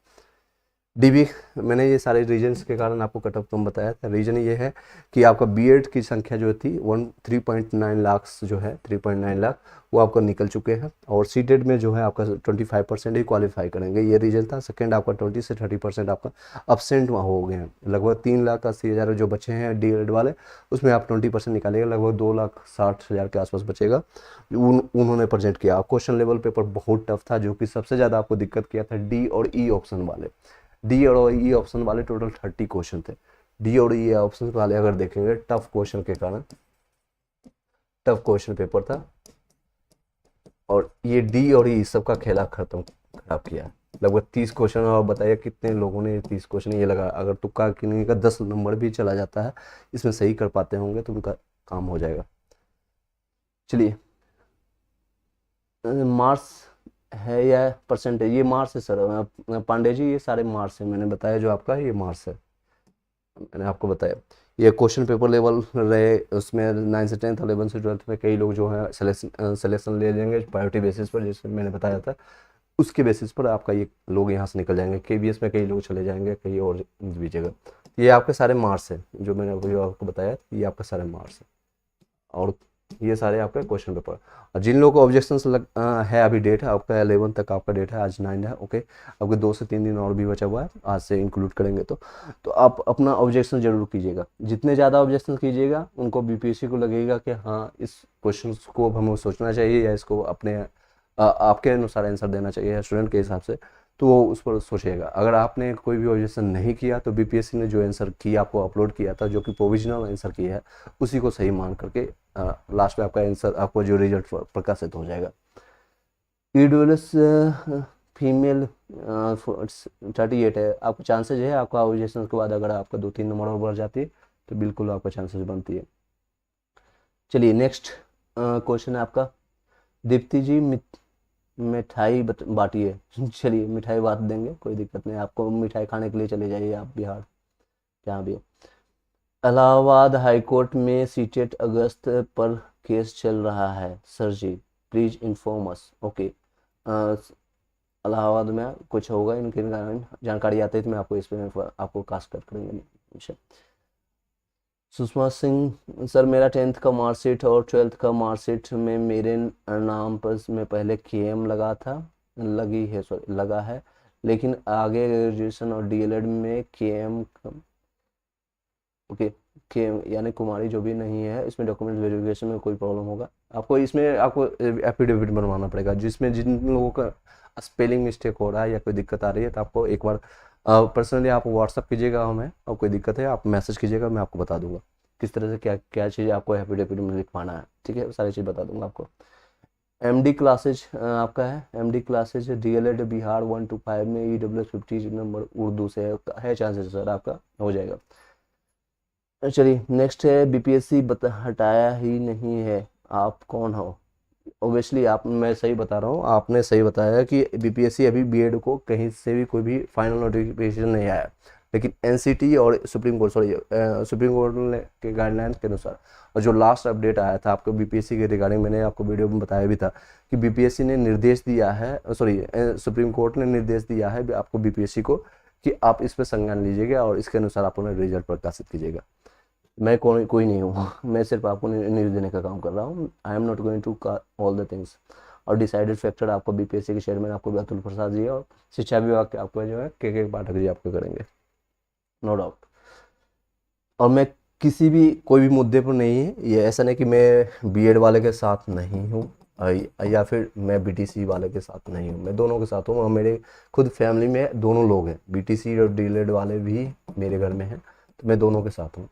[SPEAKER 1] डीबी, मैंने ये सारे रीजन्स के कारण आपको कट ऑफ कम बताया था। रीजन ये है कि आपका बीएड की संख्या जो थी 3.9 लाख जो है, 3.9 लाख वो आपका निकल चुके हैं, और सीटेड में जो है आपका 25% ही क्वालिफाई करेंगे, ये रीजन था। सेकंड, आपका 20 से 30% आपका अपसेंट वहाँ हो गए हैं। लगभग 3,80,000 जो बचे हैं डीएड वाले, उसमें आप 20% निकालिएगा, लगभग 2,60,000 के आसपास बचेगा। उन्होंने प्रेजेंट किया। क्वेश्चन लेवल पेपर बहुत टफ था, जो कि सबसे ज़्यादा आपको दिक्कत किया था डी और ई ऑप्शन वाले। डी और ई ऑप्शन वाले टोटल 30 क्वेश्चन थे। डी और ई ऑप्शन वाले अगर देखेंगे, टफ क्वेश्चन के कारण टफ क्वेश्चन पेपर था, और ये डी और ई सबका खेला खराब किया। लगभग 30 क्वेश्चन, और बताइए कितने लोगों ने 30 क्वेश्चन ये लगा। अगर तुक्का किन्हीं का 10 नंबर भी चला जाता है, इसमें सही कर पाते होंगे तो उनका काम हो जाएगा। चलिए, मार्क्स है या परसेंटेज? ये मार्क्स है सर पांडे जी, ये सारे मार्क्स है, मैंने बताया जो आपका ये मार्क्स है, मैंने आपको बताया। ये क्वेश्चन पेपर लेवल रहे, उसमें 9 से 10th, 11 से 12th में कई लोग जो है सिलेक्शन ले लेंगे प्रायोरिटी बेसिस पर, जैसे मैंने बताया था। उसके बेसिस पर आपका ये लोग यहाँ से निकल जाएंगे। केबीएस में कई लोग चले जाएंगे कहीं और भी जगह। ये आपके सारे मार्क्स हैं जो मैंने अभी आपको बताया, ये आपके सारे मार्क्स हैं, और ये सारे आपके क्वेश्चन पेपर। और जिन लोगों को ऑब्जेक्शंस है, अभी डेट है आपका 11 तक आपका डेट है, आज 9 है, ओके। आपके 2 से 3 दिन और भी बचा हुआ है, आज से इंक्लूड करेंगे तो आप अपना ऑब्जेक्शन जरूर कीजिएगा। जितने ज़्यादा ऑब्जेक्शन कीजिएगा, उनको बीपीएससी को लगेगा कि हाँ, इस क्वेश्चन को हमें सोचना चाहिए, या इसको अपने आपके अनुसार आंसर देना चाहिए स्टूडेंट के हिसाब से, तो वो उस पर सोचिएगा। अगर आपने कोई भी ऑब्जेक्शन नहीं किया, तो बीपीएससी ने जो आंसर किया आपको अपलोड किया था, जो कि प्रोविजनल आंसर किया है, उसी को सही मान करके लास्ट में आपका आंसर, आपको जो रिजल्ट प्रकाशित हो जाएगा। ईडब्ल्यूएस फीमेल 38 है, आपको चांसेज है आपका ऑब्जेक्शन के बाद अगर आपका 2-3 नंबर और बढ़ जाती है तो बिल्कुल आपका चांसेस बनती है। चलिए, नेक्स्ट क्वेश्चन है आपका, दीप्ति जी मिठाई बांटिए। चलिए, मिठाई बांट देंगे, कोई दिक्कत नहीं, आपको मिठाई खाने के लिए चले जाइए आप बिहार, जहाँ भी। इलाहाबाद हाईकोर्ट में सीटेट अगस्त पर केस चल रहा है sir ji, please inform us. Okay, Allahabad में कुछ होगा, इनकी जानकारी आती है तो मैं आपको इस पर आपको कास्ट कर करेंगे। सुषमा सिंह सर, मेरा 10th का मार्कशीट और 12th का मार्कशीट में मेरे नाम पर में पहले केएम लगा था, लगा है, लेकिन आगे ग्रेजुएशन और डीएलएड में केएम, ओके, के यानी कुमारी जो भी नहीं है, इसमें डॉक्यूमेंट वेरिफिकेशन में कोई प्रॉब्लम होगा, आपको इसमें आपको एफिडेविट बनवाना पड़ेगा, जिसमें जिन लोगों का स्पेलिंग मिस्टेक हो रहा है या कोई दिक्कत आ रही है, तो आपको एक बार पर्सनली आप व्हाट्सअप कीजिएगा हमें, और कोई दिक्कत है आप मैसेज कीजिएगा, मैं आपको बता दूंगा किस तरह से क्या क्या चीज़ आपको एफिडेविट में लिखवाना है, ठीक है, सारी चीज़ बता दूंगा आपको। एमडी क्लासेज आपका है, MD classes DElEd Bihar 1 to 5 में EWS 50 नंबर उर्दू से है चांसेस सर आपका हो जाएगा। चलिए, नेक्स्ट है, बीपीएससी हटाया ही नहीं है, आप कौन हो? ओबियसली आप, मैं सही बता रहा हूँ, आपने सही बताया कि बीपीएससी अभी बीएड को कहीं से भी कोई भी फाइनल नोटिफिकेशन नहीं आया, लेकिन एनसीटी और सुप्रीम कोर्ट, सुप्रीम कोर्ट के गाइडलाइंस के अनुसार, और जो लास्ट अपडेट आया था आपको बीपीएससी के रिगार्डिंग, मैंने आपको वीडियो में बताया भी था कि बीपीएससी ने निर्देश दिया है, सुप्रीम कोर्ट ने निर्देश दिया है आपको बीपीएससी को कि आप इस पर संज्ञान लीजिएगा और इसके अनुसार आप अपना रिजल्ट प्रकाशित कीजिएगा। मैं कोई नहीं हूँ, मैं सिर्फ आपको न्यूज़ देने का काम कर रहा हूँ। I am not going to all the things. और डिसाइडेड फैक्टर आपको बीपीएससी के चेयरमैन आपको अतुल प्रसाद जी और शिक्षा विभाग के आपको जो है के पाठक जी आपको करेंगे, नो डाउट। और मैं किसी भी कोई भी मुद्दे पर नहीं है, ये ऐसा नहीं कि मैं बीएड वाले के साथ नहीं हूँ या फिर मैं बीटीसी वाले के साथ नहीं हूँ, मैं दोनों के साथ हूँ, और मेरे खुद फैमिली में दोनों लोग हैं, बीटीसी और डीएलएड वाले भी मेरे घर में हैं, तो मैं दोनों के साथ हूँ,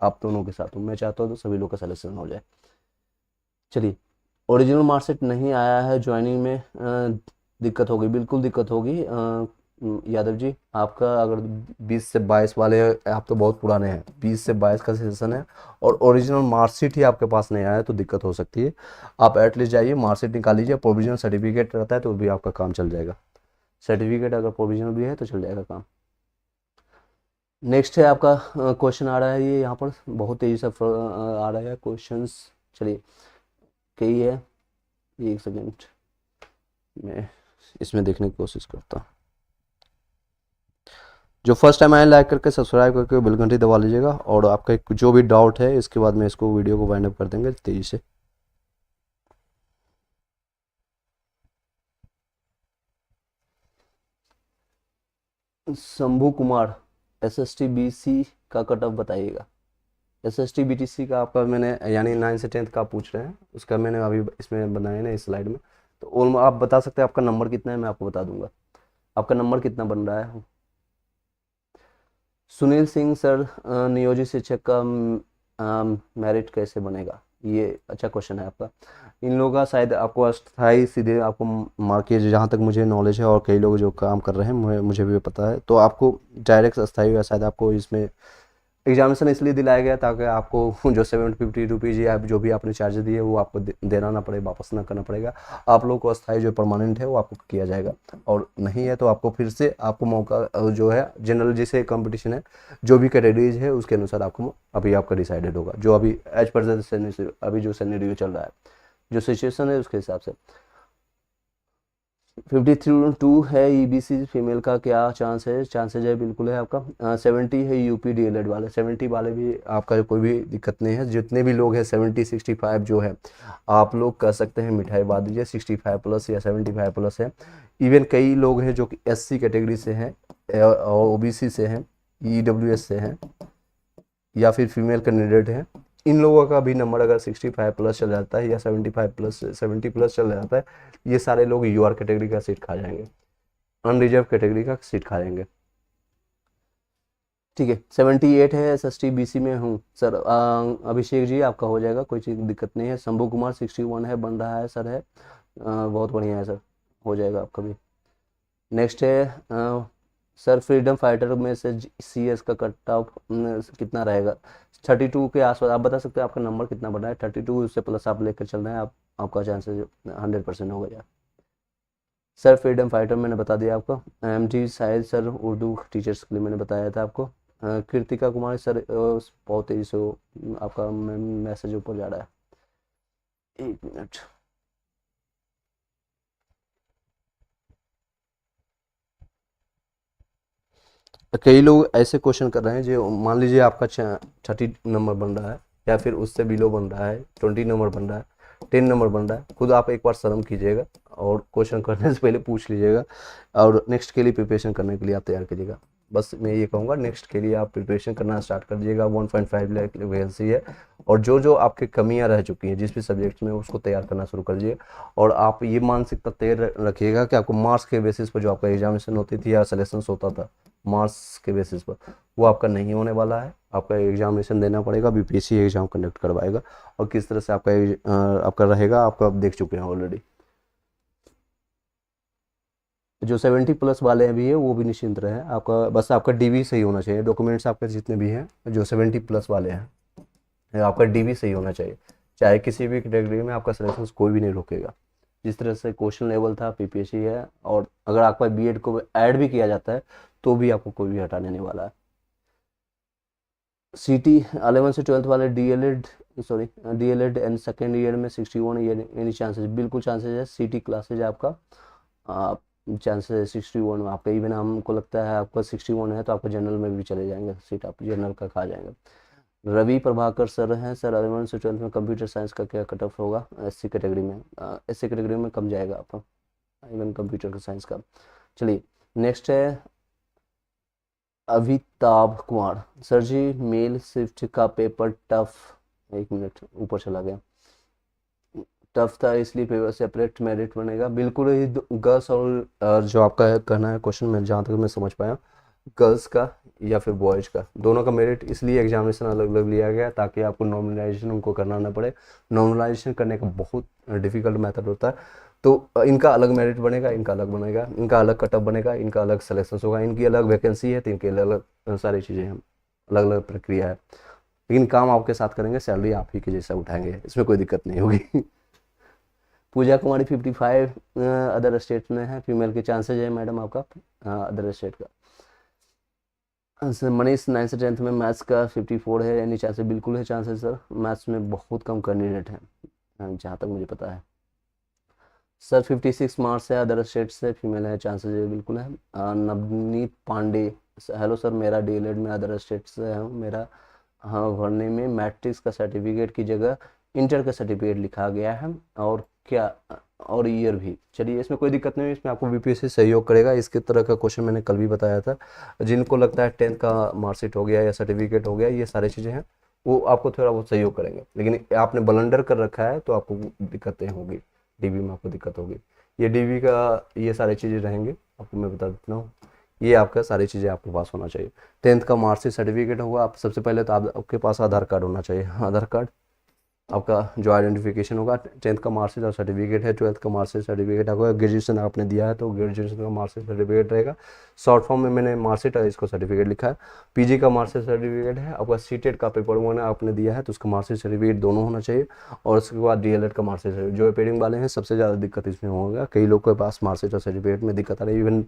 [SPEAKER 1] आप दोनों के साथ हूँ, मैं चाहता हूँ तो सभी लोग का सिलेक्शन हो जाए। चलिए, ओरिजिनल मार्कशीट नहीं आया है, ज्वाइनिंग में दिक्कत होगी, बिल्कुल दिक्कत होगी। यादव जी, आपका अगर 20 से 22 वाले, आप तो बहुत पुराने हैं, 20 से 22 का सेशन है और ओरिजिनल मार्कशीट ही आपके पास नहीं आया है, तो दिक्कत हो सकती है। आप एटलीस्ट जाइए, मार्कशीट निकाल लीजिए, प्रोविजनल सर्टिफिकेट रहता है तो भी आपका काम चल जाएगा, सर्टिफिकेट अगर प्रोविजनल भी है तो चल जाएगा काम। नेक्स्ट है आपका क्वेश्चन आ रहा है, ये यहाँ पर बहुत तेज़ी से आ रहा है क्वेश्चंस। चलिए, कई है, एक सेकेंड मैं इसमें देखने की कोशिश करता हूँ। जो फर्स्ट टाइम आए लाइक करके सब्सक्राइब करके बेल घंटी दबा लीजिएगा। और आपका जो भी डाउट है इसके बाद में इसको वीडियो को वाइंड अप कर देंगे तेज़ी से। शंभू कुमार, SST BC का कट ऑफ बताइएगा। SST BTC का आपका मैंने यानी 9 से 10th का आप पूछ रहे हैं, उसका मैंने अभी इसमें बनाया ना इस स्लाइड में। तो आप बता सकते हैं आपका नंबर कितना है, मैं आपको बता दूंगा आपका नंबर कितना बन रहा है। सुनील सिंह सर, नियोजित शिक्षक का मेरिट कैसे बनेगा, ये अच्छा क्वेश्चन है आपका। इन लोगों का शायद आपको अस्थाई सीधे आपको मार्केट, जहाँ तक मुझे नॉलेज है और कई लोग जो काम कर रहे हैं मुझे भी पता है, तो आपको डायरेक्ट अस्थाई या शायद आपको इसमें एग्जामिनेशन इसलिए दिलाया गया ताकि आपको जो 750 रुपीज़ या जो भी आपने चार्ज दिए वो आपको देना ना पड़े, वापस ना करना पड़ेगा। आप लोग को अस्थाई जो परमानेंट है वो आपको किया जाएगा, और नहीं है तो आपको फिर से आपको मौका जो है जनरल जैसे कंपटीशन है जो भी कैटेगरीज है उसके अनुसार आपको अभी आपका डिसाइडेड होगा, जो अभी एज पर अभी जो सिनेरियो चल रहा है, जो सिचुएशन है उसके हिसाब से। 52 है EBC फीमेल का, क्या चांसेज है बिल्कुल है आपका। 70 है UP DLED वाले, 70 वाले भी आपका कोई भी दिक्कत नहीं है। जितने भी लोग हैं 70 65 जो है आप लोग कर सकते हैं, मिठाई बांध दीजिए। 65 प्लस या 75 प्लस है। इवन कई लोग हैं जो कि SC कैटेगरी से हैं और OBC से हैं, EWS से हैं या फिर फीमेल कैंडिडेट हैं। इन लोगों का भी नंबर अगर 65 प्लस चल जाता है या 75 प्लस 70 प्लस चल जाता है, ये सारे लोग UR कैटेगरी का सीट खा जाएंगे, अनरिजर्व कैटेगरी का सीट खा जाएंगे। ठीक है, 78 है SST BC में हूँ सर। अभिषेक जी आपका हो जाएगा, कोई चीज़ दिक्कत नहीं है। शंभू कुमार 61 है, बन रहा है सर, है बहुत बढ़िया है सर, हो जाएगा आपका भी। नेक्स्ट है सर, फ्रीडम फाइटर में से CS का कट ऑफ कितना रहेगा। 32 के आसपास आप बता सकते हैं आपका नंबर कितना बढ़ा है। 32 से प्लस आप लेकर चल रहे हैं, आपका चांसेस 100% हो गया। सर फ्रीडम फाइटर मैंने बता दिया आपको। MG शायद सर उर्दू टीचर्स के लिए मैंने बताया था आपको। कृतिका कुमारी सर, बहुत तेज़ी से आपका मैसेज ऊपर जा रहा है, 1 मिनट। कई लोग ऐसे क्वेश्चन कर रहे हैं जो मान लीजिए आपका 30 नंबर बन रहा है या फिर उससे बिलो बन रहा है, 20 नंबर बन रहा है, 10 नंबर बन रहा है। खुद आप एक बार शर्म कीजिएगा और क्वेश्चन करने से पहले पूछ लीजिएगा, और नेक्स्ट के लिए प्रिपरेशन करने के लिए आप तैयार कीजिएगा। बस मैं ये कहूँगा नेक्स्ट के लिए आप प्रिपरेशन करना स्टार्ट कर दीजिएगा। 1.5 लाख वैकेंसी है, और जो आपकी कमियां रह चुकी हैं जिस भी सब्जेक्ट में उसको तैयार करना शुरू कर दीजिए। और आप ये मानसिकता तैयार रखिएगा कि आपको मार्क्स के बेसिस पर जो आपका एग्जामिनेशन होती थी या सिलेक्शन होता था मार्क्स के बेसिस पर, वो आपका नहीं होने वाला है। आपका एग्जामिनेशन देना पड़ेगा, BPSC एग्जाम कंडक्ट करवाएगा, और किस तरह से आपका रहेगा आपका आप देख चुके हैं ऑलरेडी। जो 70 प्लस वाले भी है वो भी निश्चिंत रहे, आपका बस आपका DV सही होना चाहिए। डॉक्यूमेंट्स आपके जितने भी हैं जो 70 प्लस वाले हैं, आपका DV सही होना चाहिए। चाहे किसी भी कैटेगरी में आपका सिलेक्शन कोई भी नहीं रोकेगा। जिस तरह से क्वेश्चन लेवल था PPSC है, और अगर आपका B.Ed को ऐड भी किया जाता है तो भी आपको कोई भी हटाने नहीं वाला है। CT 11 से 12th वाले DLED एंड सेकेंड ईयर में 61 ईयर, एनी चांसेस, बिल्कुल चांसेस है। CT क्लासेज आपका चांसेस है 61 में आपका। इवन हमको लगता है आपका 61 है तो आपका जनरल में भी चले जाएंगे, सीट आप जनरल का खा जाएंगे। रवि प्रभाकर सर हैं सर, 11 से 12th में कंप्यूटर साइंस का क्या कट ऑफ होगा। SC कैटेगरी में, SC कैटेगरी में कम जाएगा आपका इवन कंप्यूटर का साइंस का। चलिए नेक्स्ट है अभिताभ कुमार सर जी, मेल शिफ्ट का पेपर टफ, 1 मिनट ऊपर चला गया, टफ था इसलिए पेपर सेपरेट मेरिट बनेगा। बिल्कुल ही गर्ल्स और जो आपका कहना है क्वेश्चन में जहाँ तक मैं समझ पाया, गर्ल्स का या फिर बॉयज का दोनों का मेरिट इसलिए एग्जामिनेशन अलग अलग लिया गया ताकि आपको नॉर्मलाइजेशन उनको करना ना पड़े। नॉर्मलाइजेशन करने का बहुत डिफिकल्ट मेथड होता है, तो इनका अलग मेरिट बनेगा, इनका अलग बनेगा, इनका अलग कटअप बनेगा, इनका अलग सिलेक्शन होगा, इनकी अलग वैकेंसी है तो इनकी अलग अलग सारी चीज़ें हैं, अलग अलग प्रक्रिया है। लेकिन काम आपके साथ करेंगे, सैलरी आप ही के जैसा उठाएंगे, इसमें कोई दिक्कत नहीं होगी। पूजा कुमारी 55 अदर स्टेट में है, फीमेल के चांसेज है मैडम आपका अदर स्टेट का। सर मनीष 9 से 10th में मैथ्स का 54 है, यानी चांसेस बिल्कुल है चांसेस सर। मैथ्स में बहुत कम कैंडिडेट हैं जहाँ तक मुझे पता है। सर 56 मार्क्स है, अदर स्टेट से फीमेल है, चांसेस ये बिल्कुल है। नवनीत पांडे, हेलो सर, मेरा डीएलएड में अदर स्टेट से है, मेरा हाँ भरने में मैट्रिक्स का सर्टिफिकेट की जगह इंटर का सर्टिफिकेट लिखा गया है, और क्या, और ईयर भी। चलिए इसमें कोई दिक्कत नहीं है, इसमें आपको बीपीएससी सहयोग करेगा। इसके तरह का क्वेश्चन मैंने कल भी बताया था। जिनको लगता है 10th का मार्कशीट हो गया या सर्टिफिकेट हो गया, ये सारी चीज़ें हैं, वो आपको थोड़ा बहुत सहयोग करेंगे। लेकिन आपने ब्लंडर कर रखा है तो आपको दिक्कतें होगी, डीबी में आपको दिक्कत होगी। ये डीबी का ये सारी चीज़ें रहेंगे, आपको मैं बता देता हूँ। ये आपका सारी चीज़ें आपके पास होना चाहिए। 10th का मार्कशीट सर्टिफिकेट होगा, आप सबसे पहले तो आपके पास आधार कार्ड होना चाहिए। आधार कार्ड आपका जो आइडेंटिफिकेशन होगा, 10th का मार्कशीट और सर्टिफिकेट है, 12th का मार्कशीट सर्टिफिकेट आपको, ग्रेजुएशन आपने दिया है तो ग्रेजुएशन का मार्कशीट सर्टिफिकेट रहेगा। शॉर्ट फॉर्म में मैंने मार्कशीट और इसको सर्टिफिकेट लिखा है। पीजी का मार्कशीट सर्टिफिकेट है आपका, सीटेट का पेपर वन आपने दिया है तो उसका मार्कशीट सर्टिफिकेट दोनों होना चाहिए। और उसके बाद डीएलएड का मार्कशीट सर्टिफिकेट। जो पेडिंग वाले हैं सबसे ज़्यादा दिक्कत इसमें होगा, कई लोग के पास मार्कशीट और सर्टिफिकेट में दिक्कत आ रही है। इवन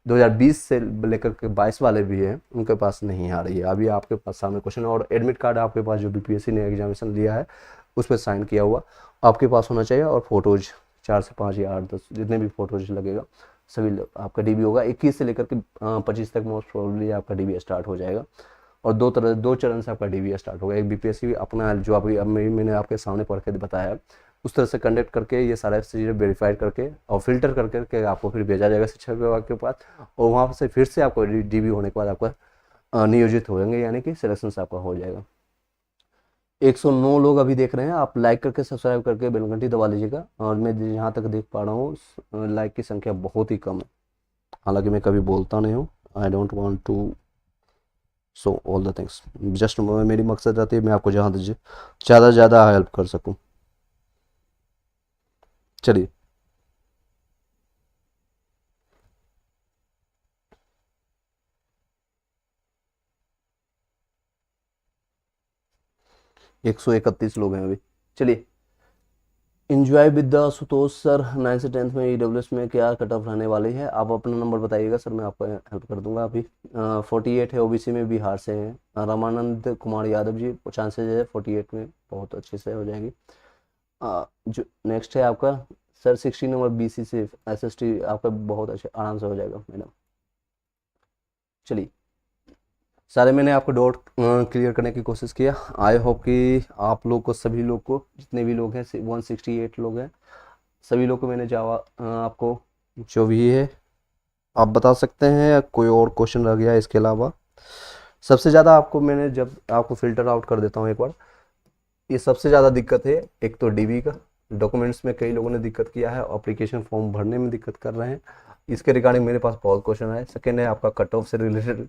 [SPEAKER 1] 2020 से लेकर के 22 वाले भी हैं, उनके पास नहीं आ रही है। अभी आपके पास सामने क्वेश्चन, और एडमिट कार्ड आपके पास जो बीपीएससी ने एग्जामिनेशन दिया है उस पर साइन किया हुआ आपके पास होना चाहिए। और फोटोज 4 से 5 या 8 10 जितने भी फोटोज लगेगा सभी आपका डीबी होगा। 21 से लेकर के 25 तक मोस्ट प्रोबेबली आपका डीबी स्टार्ट हो जाएगा। और दो चरण से आपका डीबी स्टार्ट होगा। एक बीपीएससी अपना जो अभी अब मैंने आपके सामने पढ़ के बताया उस तरह से कंडक्ट करके ये सारा चीज़ें वेरीफाइड करके और फिल्टर करके आपको फिर भेजा जाएगा शिक्षा विभाग के पास। और वहाँ से फिर से आपको डीबी होने के बाद आपका नियोजित हो जाएंगे, यानी कि सिलेक्शन आपका हो जाएगा। 109 लोग अभी देख रहे हैं, आप लाइक करके सब्सक्राइब करके बेल घंटी दबा लीजिएगा। और मैं जहाँ तक देख पा रहा हूँ लाइक की संख्या बहुत ही कम है, हालांकि मैं कभी बोलता नहीं हूँ। I don't want to show all the things, just मेरी मकसद रहती है मैं आपको जहाँ ज़्यादा से ज़्यादा हेल्प कर सकूँ। चलिए 131 लोग हैं अभी। चलिए, enjoy with the Sutosh sir, 9 से 10th में ईडब्ल्यूएस में क्या कट ऑफ रहने वाली है? आप अपना नंबर बताइएगा सर, मैं आपको हेल्प कर दूंगा। अभी 48 है, ओबीसी में बिहार से हैं। रामानंद कुमार यादव जी, चांसेज है 48 में बहुत अच्छे से हो जाएगी। जो नेक्स्ट है आपका सर 16 नंबर बीसी से एसएसटी, आपका बहुत अच्छे आराम से हो जाएगा मैडम। चलिए, सारे मैंने आपको डाउट क्लियर करने की कोशिश किया। आई होप कि आप लोग को, सभी लोग को, जितने भी लोग हैं 168 लोग हैं, सभी लोग को मैंने जवाब आपको जो भी है आप बता सकते हैं, या कोई और क्वेश्चन रह गया इसके अलावा? सबसे ज़्यादा आपको मैंने जब आपको फिल्टर आउट कर देता हूँ एक बार, ये सबसे ज़्यादा दिक्कत है एक तो डीबी का, डॉक्यूमेंट्स में कई लोगों ने दिक्कत किया है, एप्लीकेशन फॉर्म भरने में दिक्कत कर रहे हैं, इसके रिगार्डिंग मेरे पास बहुत क्वेश्चन आए। सेकेंड है आपका कट ऑफ से रिलेटेड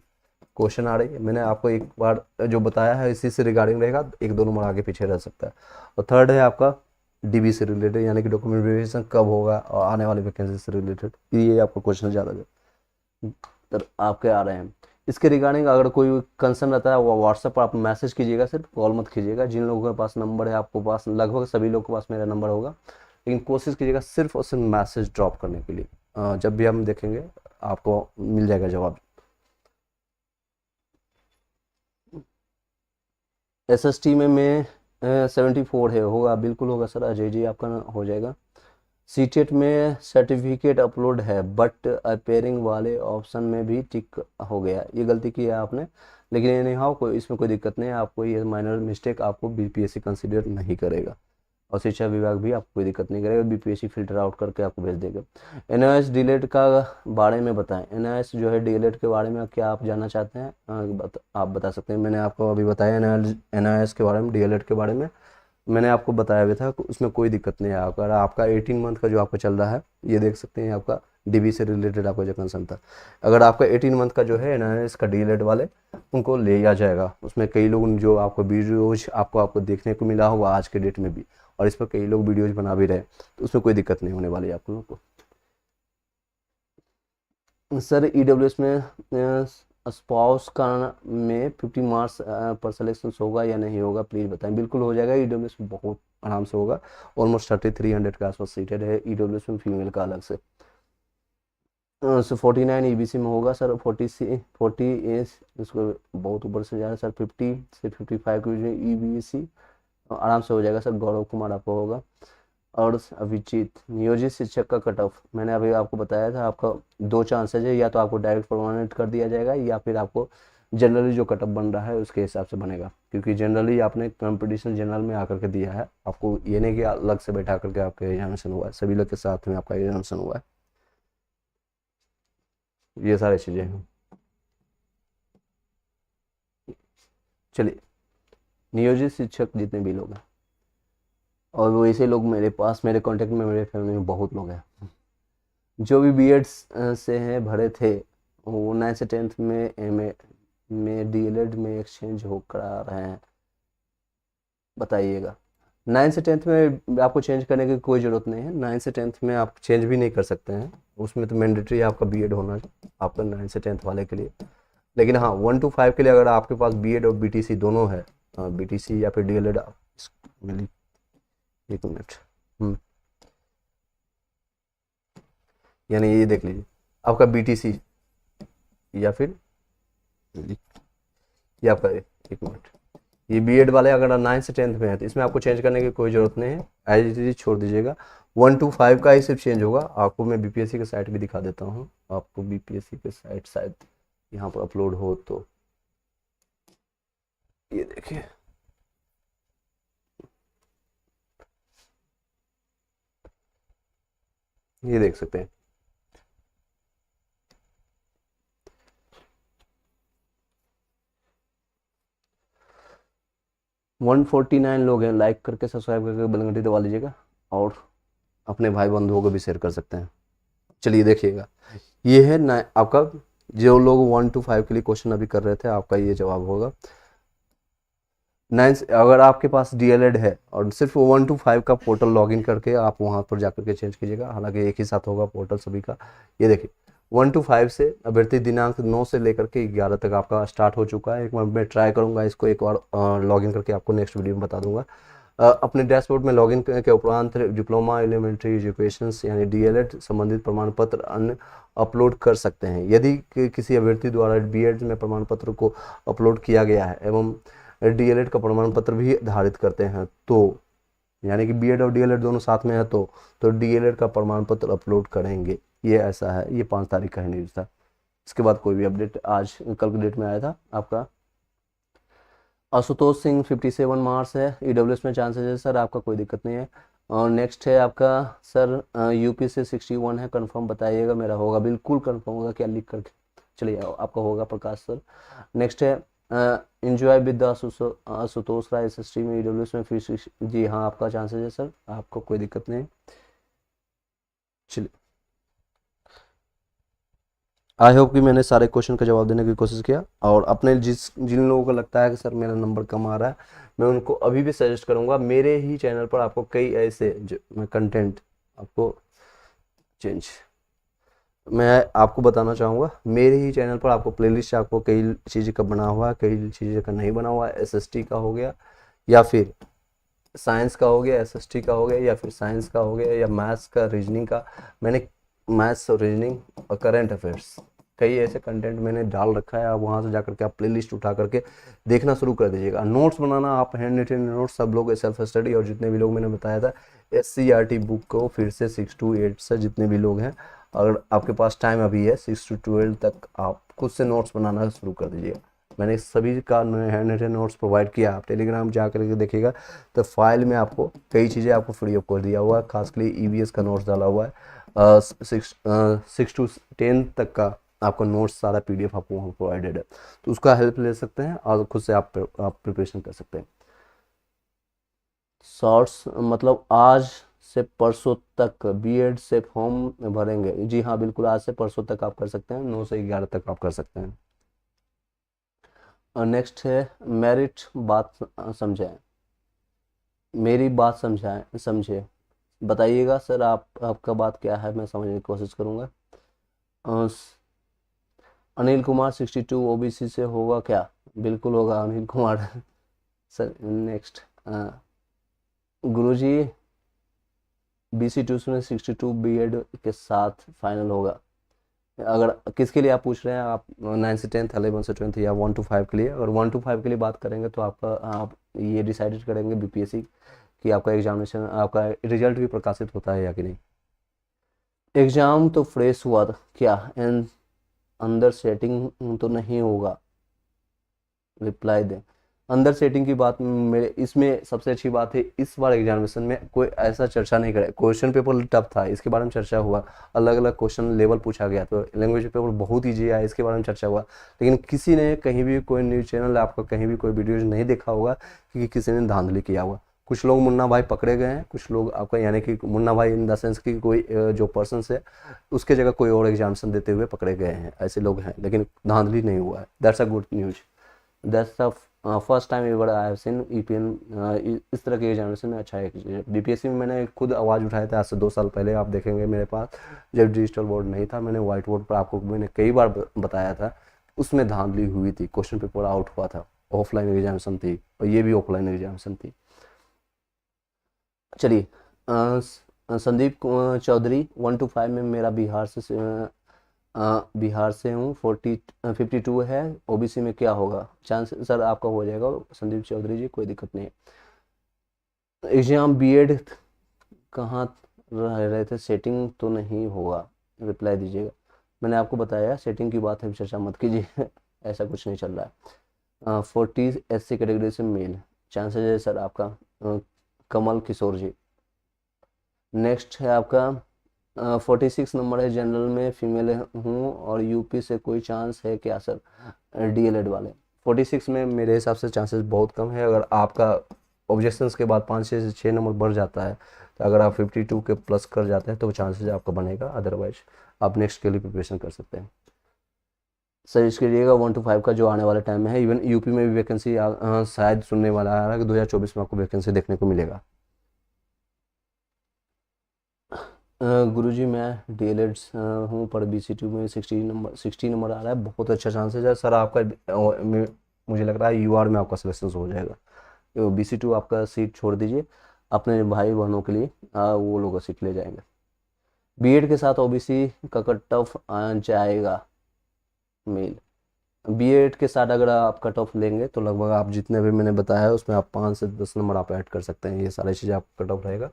[SPEAKER 1] क्वेश्चन आ रही है, मैंने आपको एक बार जो बताया है इसी से रिगार्डिंग रहेगा, एक दो नंबर आगे पीछे रह सकता है। और थर्ड है आपका डीबी से रिलेटेड, यानी कि डॉक्यूमेंट वेरिफिकेशन कब होगा और आने वाली वैकेंसी से रिलेटेड, ये आपको क्वेश्चन ज़्यादा आपके आ रहे हैं। इसके रिगार्डिंग अगर कोई कंसर्न रहता है वो व्हाट्सएप पर आप मैसेज कीजिएगा, सिर्फ कॉल मत कीजिएगा। जिन लोगों के पास नंबर है, आपको पास लगभग सभी लोगों के पास मेरा नंबर होगा, लेकिन कोशिश कीजिएगा सिर्फ और सिर्फ मैसेज ड्रॉप करने के लिए। जब भी हम देखेंगे आपको मिल जाएगा जवाब। एसएसटी में मैं 74 है, होगा बिल्कुल होगा सर, अजय जी आपका हो जाएगा। सीटेट में सर्टिफिकेट अपलोड है बट अपेयरिंग वाले ऑप्शन में भी टिक हो गया, ये गलती की है आपने, लेकिन ये नहीं, हाँ कोई इसमें कोई दिक्कत नहीं है, आपको ये माइनर मिस्टेक आपको बीपीएससी कंसीडर नहीं करेगा। और शिक्षा विभाग भी आपको कोई दिक्कत नहीं करेगा, बीपीएससी फिल्टर आउट करके आपको भेज देगा। एनआईएस डीएलएड का बारे में बताएं, एनआईएस जो है डीएलएड के बारे में क्या आप जानना चाहते हैं? आप बता सकते हैं। मैंने आपको अभी बताया एनआईएस के बारे में, डीएलएड के बारे में मैंने आपको बताया भी था, उसमें कोई दिक्कत नहीं है। अगर आपका 18 मंथ का जो आपका चल रहा है, ये देख सकते हैं आपका डीबी से रिलेटेड आपका जो कंसर्न था, अगर आपका 18 मंथ का जो है एनआईएस का डीएलएड वाले, उनको ले आ जाएगा। उसमें कई लोग जो आपको वीडियोज आपको देखने को मिला होगा आज के डेट में भी, और इस पर कई लोग वीडियोज बना भी रहे, तो उसमें कोई दिक्कत नहीं होने वाली है आप लोगों को। सर ईडब्ल्यूएस में स्पाउस का में 50 मार्क्स पर सिलेक्शन होगा या नहीं होगा, प्लीज़ बताएं। बिल्कुल हो जाएगा, ईडब्ल्यूएस में बहुत आराम से होगा। ऑलमोस्ट 3300 के आसपास सीटेड है ईडब्ल्यूएस में, फीमेल का अलग से। सो 49 ईबीसी में होगा सर, 40 एस इसको बहुत ऊपर से जा रहा है सर, 50 से 55 की ईबीसी आराम से हो जाएगा सर। गौरव कुमार आपको होगा। और अभिजीत, नियोजित शिक्षक का कट ऑफ मैंने अभी आपको बताया था, आपका दो चांसेज है, या तो आपको डायरेक्ट परमानेंट कर दिया जाएगा या फिर आपको जनरली जो कट ऑफ बन रहा है उसके हिसाब से बनेगा, क्योंकि जनरली आपने कंपटीशन जनरल में आकर के दिया है, आपको ये नहीं कि अलग से बैठा करके आपका एग्जामिनेशन हुआ है, सभी लोग के साथ में आपका एग्जामिनेशन हुआ है। ये सारी चीज़ें हैं। चलिए, नियोजित शिक्षक जितने भी लोग हैं, और वो ऐसे लोग मेरे पास, मेरे कांटेक्ट में, मेरे फैमिली में बहुत लोग हैं जो भी बीएड से हैं भरे थे, वो 9 से 10th में एमए में डीएलएड में एक्सचेंज हो करा रहे हैं। बताइएगा, 9 से 10th में आपको चेंज करने की कोई ज़रूरत नहीं है, 9 से 10th में आप चेंज भी नहीं कर सकते हैं, उसमें तो मैंडेटरी आपका बीएड होना आपका 9 से 10th वाले के लिए। लेकिन हाँ, 1 to 5 के लिए अगर आपके पास बीएड और बीटीसी दोनों है, बीटीसी या फिर डीएलएड, एक मिनट, यानी ये देख लीजिए, आपका बीटीसी या फिर ये आपका, एक मिनट, ये बीएड वाले अगर 9 से 10th में है तो इसमें आपको चेंज करने की कोई ज़रूरत नहीं है, एज इट इज छोड़ दीजिएगा। 1 to 5 का ही सिर्फ चेंज होगा। आपको मैं बीपीएससी के साइट भी दिखा देता हूँ, आपको बीपीएससी के साइट शायद यहाँ पर अपलोड हो तो ये देखिए, ये देख सकते हैं, वन 49 लोग हैं। लाइक करके सब्सक्राइब करके बेल घंटी दबा लीजिएगा और अपने भाई बंधुओं को भी शेयर कर सकते हैं। चलिए देखिएगा, ये है ना आपका, जो लोग 1 to 5 के लिए क्वेश्चन अभी कर रहे थे, आपका ये जवाब होगा। 9 अगर आपके पास डीएलएड है और सिर्फ 1 to 5 का पोर्टल लॉगिन करके आप वहाँ पर जाकर के चेंज कीजिएगा, हालांकि एक ही साथ होगा पोर्टल सभी का। ये देखिए, 1 to 5 से अभ्यर्थी दिनांक 9 से लेकर के 11 तक आपका स्टार्ट हो चुका है। एक बार मैं ट्राई करूँगा इसको एक बार लॉगिन करके, आपको नेक्स्ट वीडियो में बता दूंगा। अपने डैशबोर्ड में लॉगिन के उपरांत डिप्लोमा एलिमेंट्री एजुकेशन यानी डीएलएड संबंधित प्रमाण पत्र अन्य अपलोड कर सकते हैं। यदि किसी अभ्यर्थी द्वारा बीएड में प्रमाण पत्र को अपलोड किया गया है एवं डीएलएड का प्रमाण पत्र भी धारित करते हैं, तो यानी कि बीएड और डीएलएड दोनों साथ में है तो डीएलएड का प्रमाण पत्र अपलोड करेंगे। ये ऐसा है, ये 5 तारीख का है न्यूज़ था। इसके बाद कोई भी अपडेट आज कल के डेट में आया था आपका। आशुतोष सिंह 57 मार्क्स है, ईडब्ल्यूएस में चांसेस है सर, आपका कोई दिक्कत नहीं है। और नेक्स्ट है आपका सर यूपी से 61 है, कंफर्म बताइएगा, मेरा होगा, बिल्कुल कंफर्म होगा, क्या लिख करके, चलिए आपका होगा प्रकाश सर। नेक्स्ट है enjoy with Ashutosh Rai SST में ईडब्ल्यूएस में फिर, जी हाँ आपका चांसेस है सर, आपको कोई दिक्कत नहीं। चलिए, आई होप कि मैंने सारे क्वेश्चन का जवाब देने की कोशिश किया, और अपने जिन लोगों को लगता है कि सर मेरा नंबर कम आ रहा है, मैं उनको अभी भी सजेस्ट करूंगा, मेरे ही चैनल पर आपको कई ऐसे कंटेंट आपको चेंज, मैं आपको बताना चाहूँगा, मेरे ही चैनल पर आपको प्लेलिस्ट आपको कई चीज़ें का बना हुआ है, कई चीज़ें का नहीं बना हुआ है। एसएसटी का हो गया या फिर साइंस का हो गया, एसएसटी का हो गया या फिर साइंस का हो गया, या मैथ्स का, रीजनिंग का, मैंने मैथ्स और रीजनिंग और करंट अफेयर्स कई ऐसे कंटेंट मैंने डाल रखा है। आप वहाँ से जाकर के आप प्लेलिस्ट उठा करके देखना शुरू कर दीजिएगा। नोट्स बनाना, आप हैंड रिटन नोट्स सब लोग सेल्फ स्टडी, और जितने भी लोग मैंने बताया था SCRT बुक को फिर से 6 to 8 से जितने भी लोग हैं, अगर आपके पास टाइम अभी है 6 to 12 तक, आप खुद से नोट्स बनाना शुरू कर दीजिएगा। मैंने सभी का हैंड रिटन नोट्स प्रोवाइड किया, आप टेलीग्राम जा करके देखिएगा तो फाइल में आपको कई चीज़ें आपको फ्री ऑफ कर दिया हुआ है, खासकर EVS का नोट्स डाला हुआ है। 6 to 10 तक का आपका नोट्स सारा PDF आपको वहाँ प्रोवाइडेड है, तो उसका हेल्प ले सकते हैं और खुद से आप प्रिपरेशन कर सकते हैं। शॉर्ट्स मतलब आज से परसों तक बीएड से फॉर्म भरेंगे, जी हाँ बिल्कुल, आज से परसों तक आप कर सकते हैं, 9 से 11 तक आप कर सकते हैं। नेक्स्ट है मेरिट, बात समझाएं, मेरी बात समझाएं, समझे बताइएगा सर, आपका बात क्या है, मैं समझने की कोशिश करूँगा। अनिल कुमार 62 OBC से होगा क्या? बिल्कुल होगा अनिल कुमार सर। नेक्स्ट गुरुजी BC2 में 62 बीएड के साथ फाइनल होगा। अगर किसके लिए आप पूछ रहे हैं, आप 9 से 10th, 11 से 12th या 1 to 5 के लिए? अगर 1 to 5 के लिए बात करेंगे तो आपका आप ये डिसाइडेड करेंगे BPSC कि आपका एग्जामिनेशन, आपका रिजल्ट भी प्रकाशित होता है या कि नहीं। एग्ज़ाम तो फ्रेश हुआ था क्या, एंड अंदर सेटिंग तो नहीं होगा, रिप्लाई दें। अंदर सेटिंग की बात मेरे इसमें सबसे अच्छी बात है, इस बार एग्जामिनेशन में कोई ऐसा चर्चा नहीं करे। क्वेश्चन पेपर टफ था, इसके बारे में चर्चा हुआ, अलग अलग क्वेश्चन लेवल पूछा गया, तो लैंग्वेज पेपर बहुत ईजी आया, इसके बारे में चर्चा हुआ। लेकिन किसी ने कहीं भी कोई न्यूज़ चैनल आपका कहीं भी कोई वीडियोज नहीं देखा होगा कि किसी ने धांधली किया हुआ। कुछ लोग मुन्ना भाई पकड़े गए हैं, कुछ लोग आपका यानी कि मुन्ना भाई इन द सेंस की कोई जो पर्सन है उसके जगह कोई और एग्जामिनेशन देते हुए पकड़े गए हैं, ऐसे लोग हैं, लेकिन धांधली नहीं हुआ है। That's a good news. That's the first time ever I have seen EPN इस तरह के एग्जामिनेशन में। अच्छा है, बीपीएससी में मैंने खुद आवाज़ उठाया था आज से 2 साल पहले, आप देखेंगे मेरे पास जब डिजिटल बोर्ड नहीं था, मैंने व्हाइट बोर्ड पर आपको मैंने कई बार बताया था, उसमें धांधली हुई थी, क्वेश्चन पेपर आउट हुआ था, ऑफलाइन एग्जामिनेशन थी, और ये भी ऑफलाइन एग्जामिनेशन थी। चलिए, संदीप चौधरी 1 to 5 में मेरा बिहार से हूँ, 52 है, ओबीसी में क्या होगा चांस। सर आपका हो जाएगा संदीप चौधरी जी, कोई दिक्कत नहीं है। एग्जाम बीएड कहाँ रह रहे थे, सेटिंग तो नहीं होगा, रिप्लाई दीजिएगा। मैंने आपको बताया सेटिंग की बात है, चर्चा मत कीजिए ऐसा कुछ नहीं चल रहा है। 40 SC कैटेगरी से मेल, चांसेस है सर आपका कमल किशोर जी। नेक्स्ट है आपका 46 नंबर है, जनरल में फीमेल हूँ और यूपी से, कोई चांस है क्या सर डीएलएड वाले। 46 में मेरे हिसाब से चांसेस बहुत कम है। अगर आपका ऑब्जेक्शंस के बाद 5 से 6 नंबर बढ़ जाता है, तो अगर आप 52 के प्लस कर जाते हैं तो चांसेस आपका बनेगा, अदरवाइज आप नेक्स्ट के लिए प्रिपरेशन कर सकते हैं। सजेस्ट करिएगा 1 to 5 का जो आने वाले टाइम में है। इवन यूपी में भी वैकेंसी शायद सुनने वाला आ रहा है कि 2024 में आपको वैकेंसी देखने को मिलेगा। गुरुजी मैं डीएलएड हूँ पर BC2 में 60 नंबर आ रहा है, बहुत अच्छा चांसेस है सर आपका। मुझे लग रहा है यूआर में आपका सिलेक्शन हो जाएगा। तो BC2 आपका सीट छोड़ दीजिए, अपने भाई बहनों के लिए वो लोग सीट ले जाएंगे। बीएड के साथ ओबीसी का कट ऑफ आ जाएगा मेल। बीएड के साथ अगर आप कट ऑफ लेंगे तो लगभग आप जितने भी मैंने बताया है उसमें आप 5 से 10 नंबर आप ऐड कर सकते हैं, ये सारी चीज़ें आपका कट ऑफ रहेगा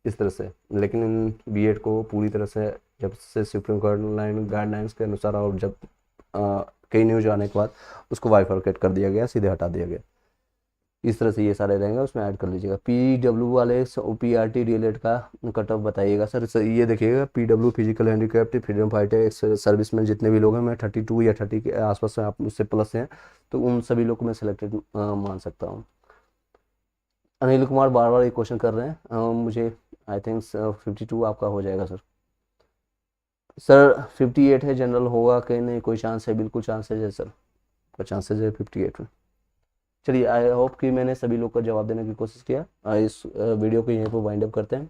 [SPEAKER 1] इस तरह से। लेकिन बीएड को पूरी तरह से जब से सुप्रीम कोर्ट गाइडलाइंस के अनुसार और जब कई न्यूज आने के बाद उसको बाइफरकेट कर दिया गया, सीधे हटा दिया गया। इस तरह से ये सारे रहेंगे, उसमें ऐड कर लीजिएगा। पीडब्ल्यू वाले पीआरटी डीएलएड का कट ऑफ बताइएगा सर। ये देखिएगा PW physical handicraft, freedom fighter, service में जितने भी लोग हैं, मैं 32 या 30 के आसपास से आप उससे प्लस हैं, तो उन सभी लोग को मैं सिलेक्टेड मान सकता हूँ। अनिल कुमार बार बार ये क्वेश्चन कर रहे हैं, मुझे आई थिंक 52 आपका हो जाएगा सर। सर 58 है, जनरल होगा कि नहीं, कोई चांस है, बिल्कुल चांसेज है सर, का चांसेज है 58 में। चलिए, आई होप कि मैंने सभी लोग का जवाब देने की कोशिश किया। इस वीडियो को यहीं पर वाइंड अप करते हैं।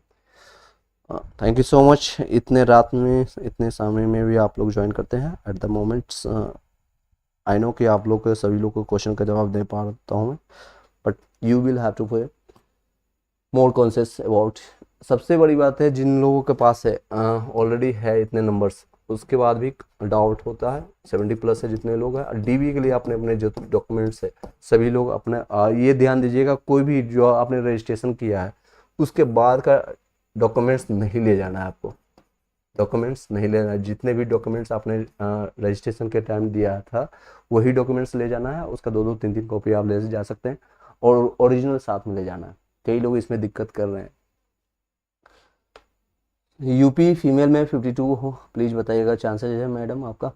[SPEAKER 1] थैंक यू सो मच, इतने रात में इतने समय में भी आप लोग ज्वाइन करते हैं। At the moments I know कि आप लोग सभी लोग को क्वेश्चन का जवाब दे पाता हूँ, but you will have to be more conscious about. सबसे बड़ी बात है, जिन लोगों के पास है ऑलरेडी है इतने नंबर्स, उसके बाद भी डाउट होता है, 70 प्लस है जितने लोग हैं, डीबी के लिए अपने अपने जो डॉक्यूमेंट्स है सभी लोग अपने ये ध्यान दीजिएगा, कोई भी जो आपने रजिस्ट्रेशन किया है उसके बाद का डॉक्यूमेंट्स नहीं ले जाना है आपको। डॉक्यूमेंट्स नहीं लेना है, जितने भी डॉक्यूमेंट्स आपने रजिस्ट्रेशन के टाइम दिया था वही डॉक्यूमेंट्स ले जाना है। उसका 2-2 3-3 कॉपी आप ले जा सकते हैं, और ओरिजिनल साथ में ले जाना है। कई लोग इसमें दिक्कत कर रहे हैं। यूपी फीमेल में 52 हो, प्लीज़ बताइएगा चांसेस है मैडम आपका।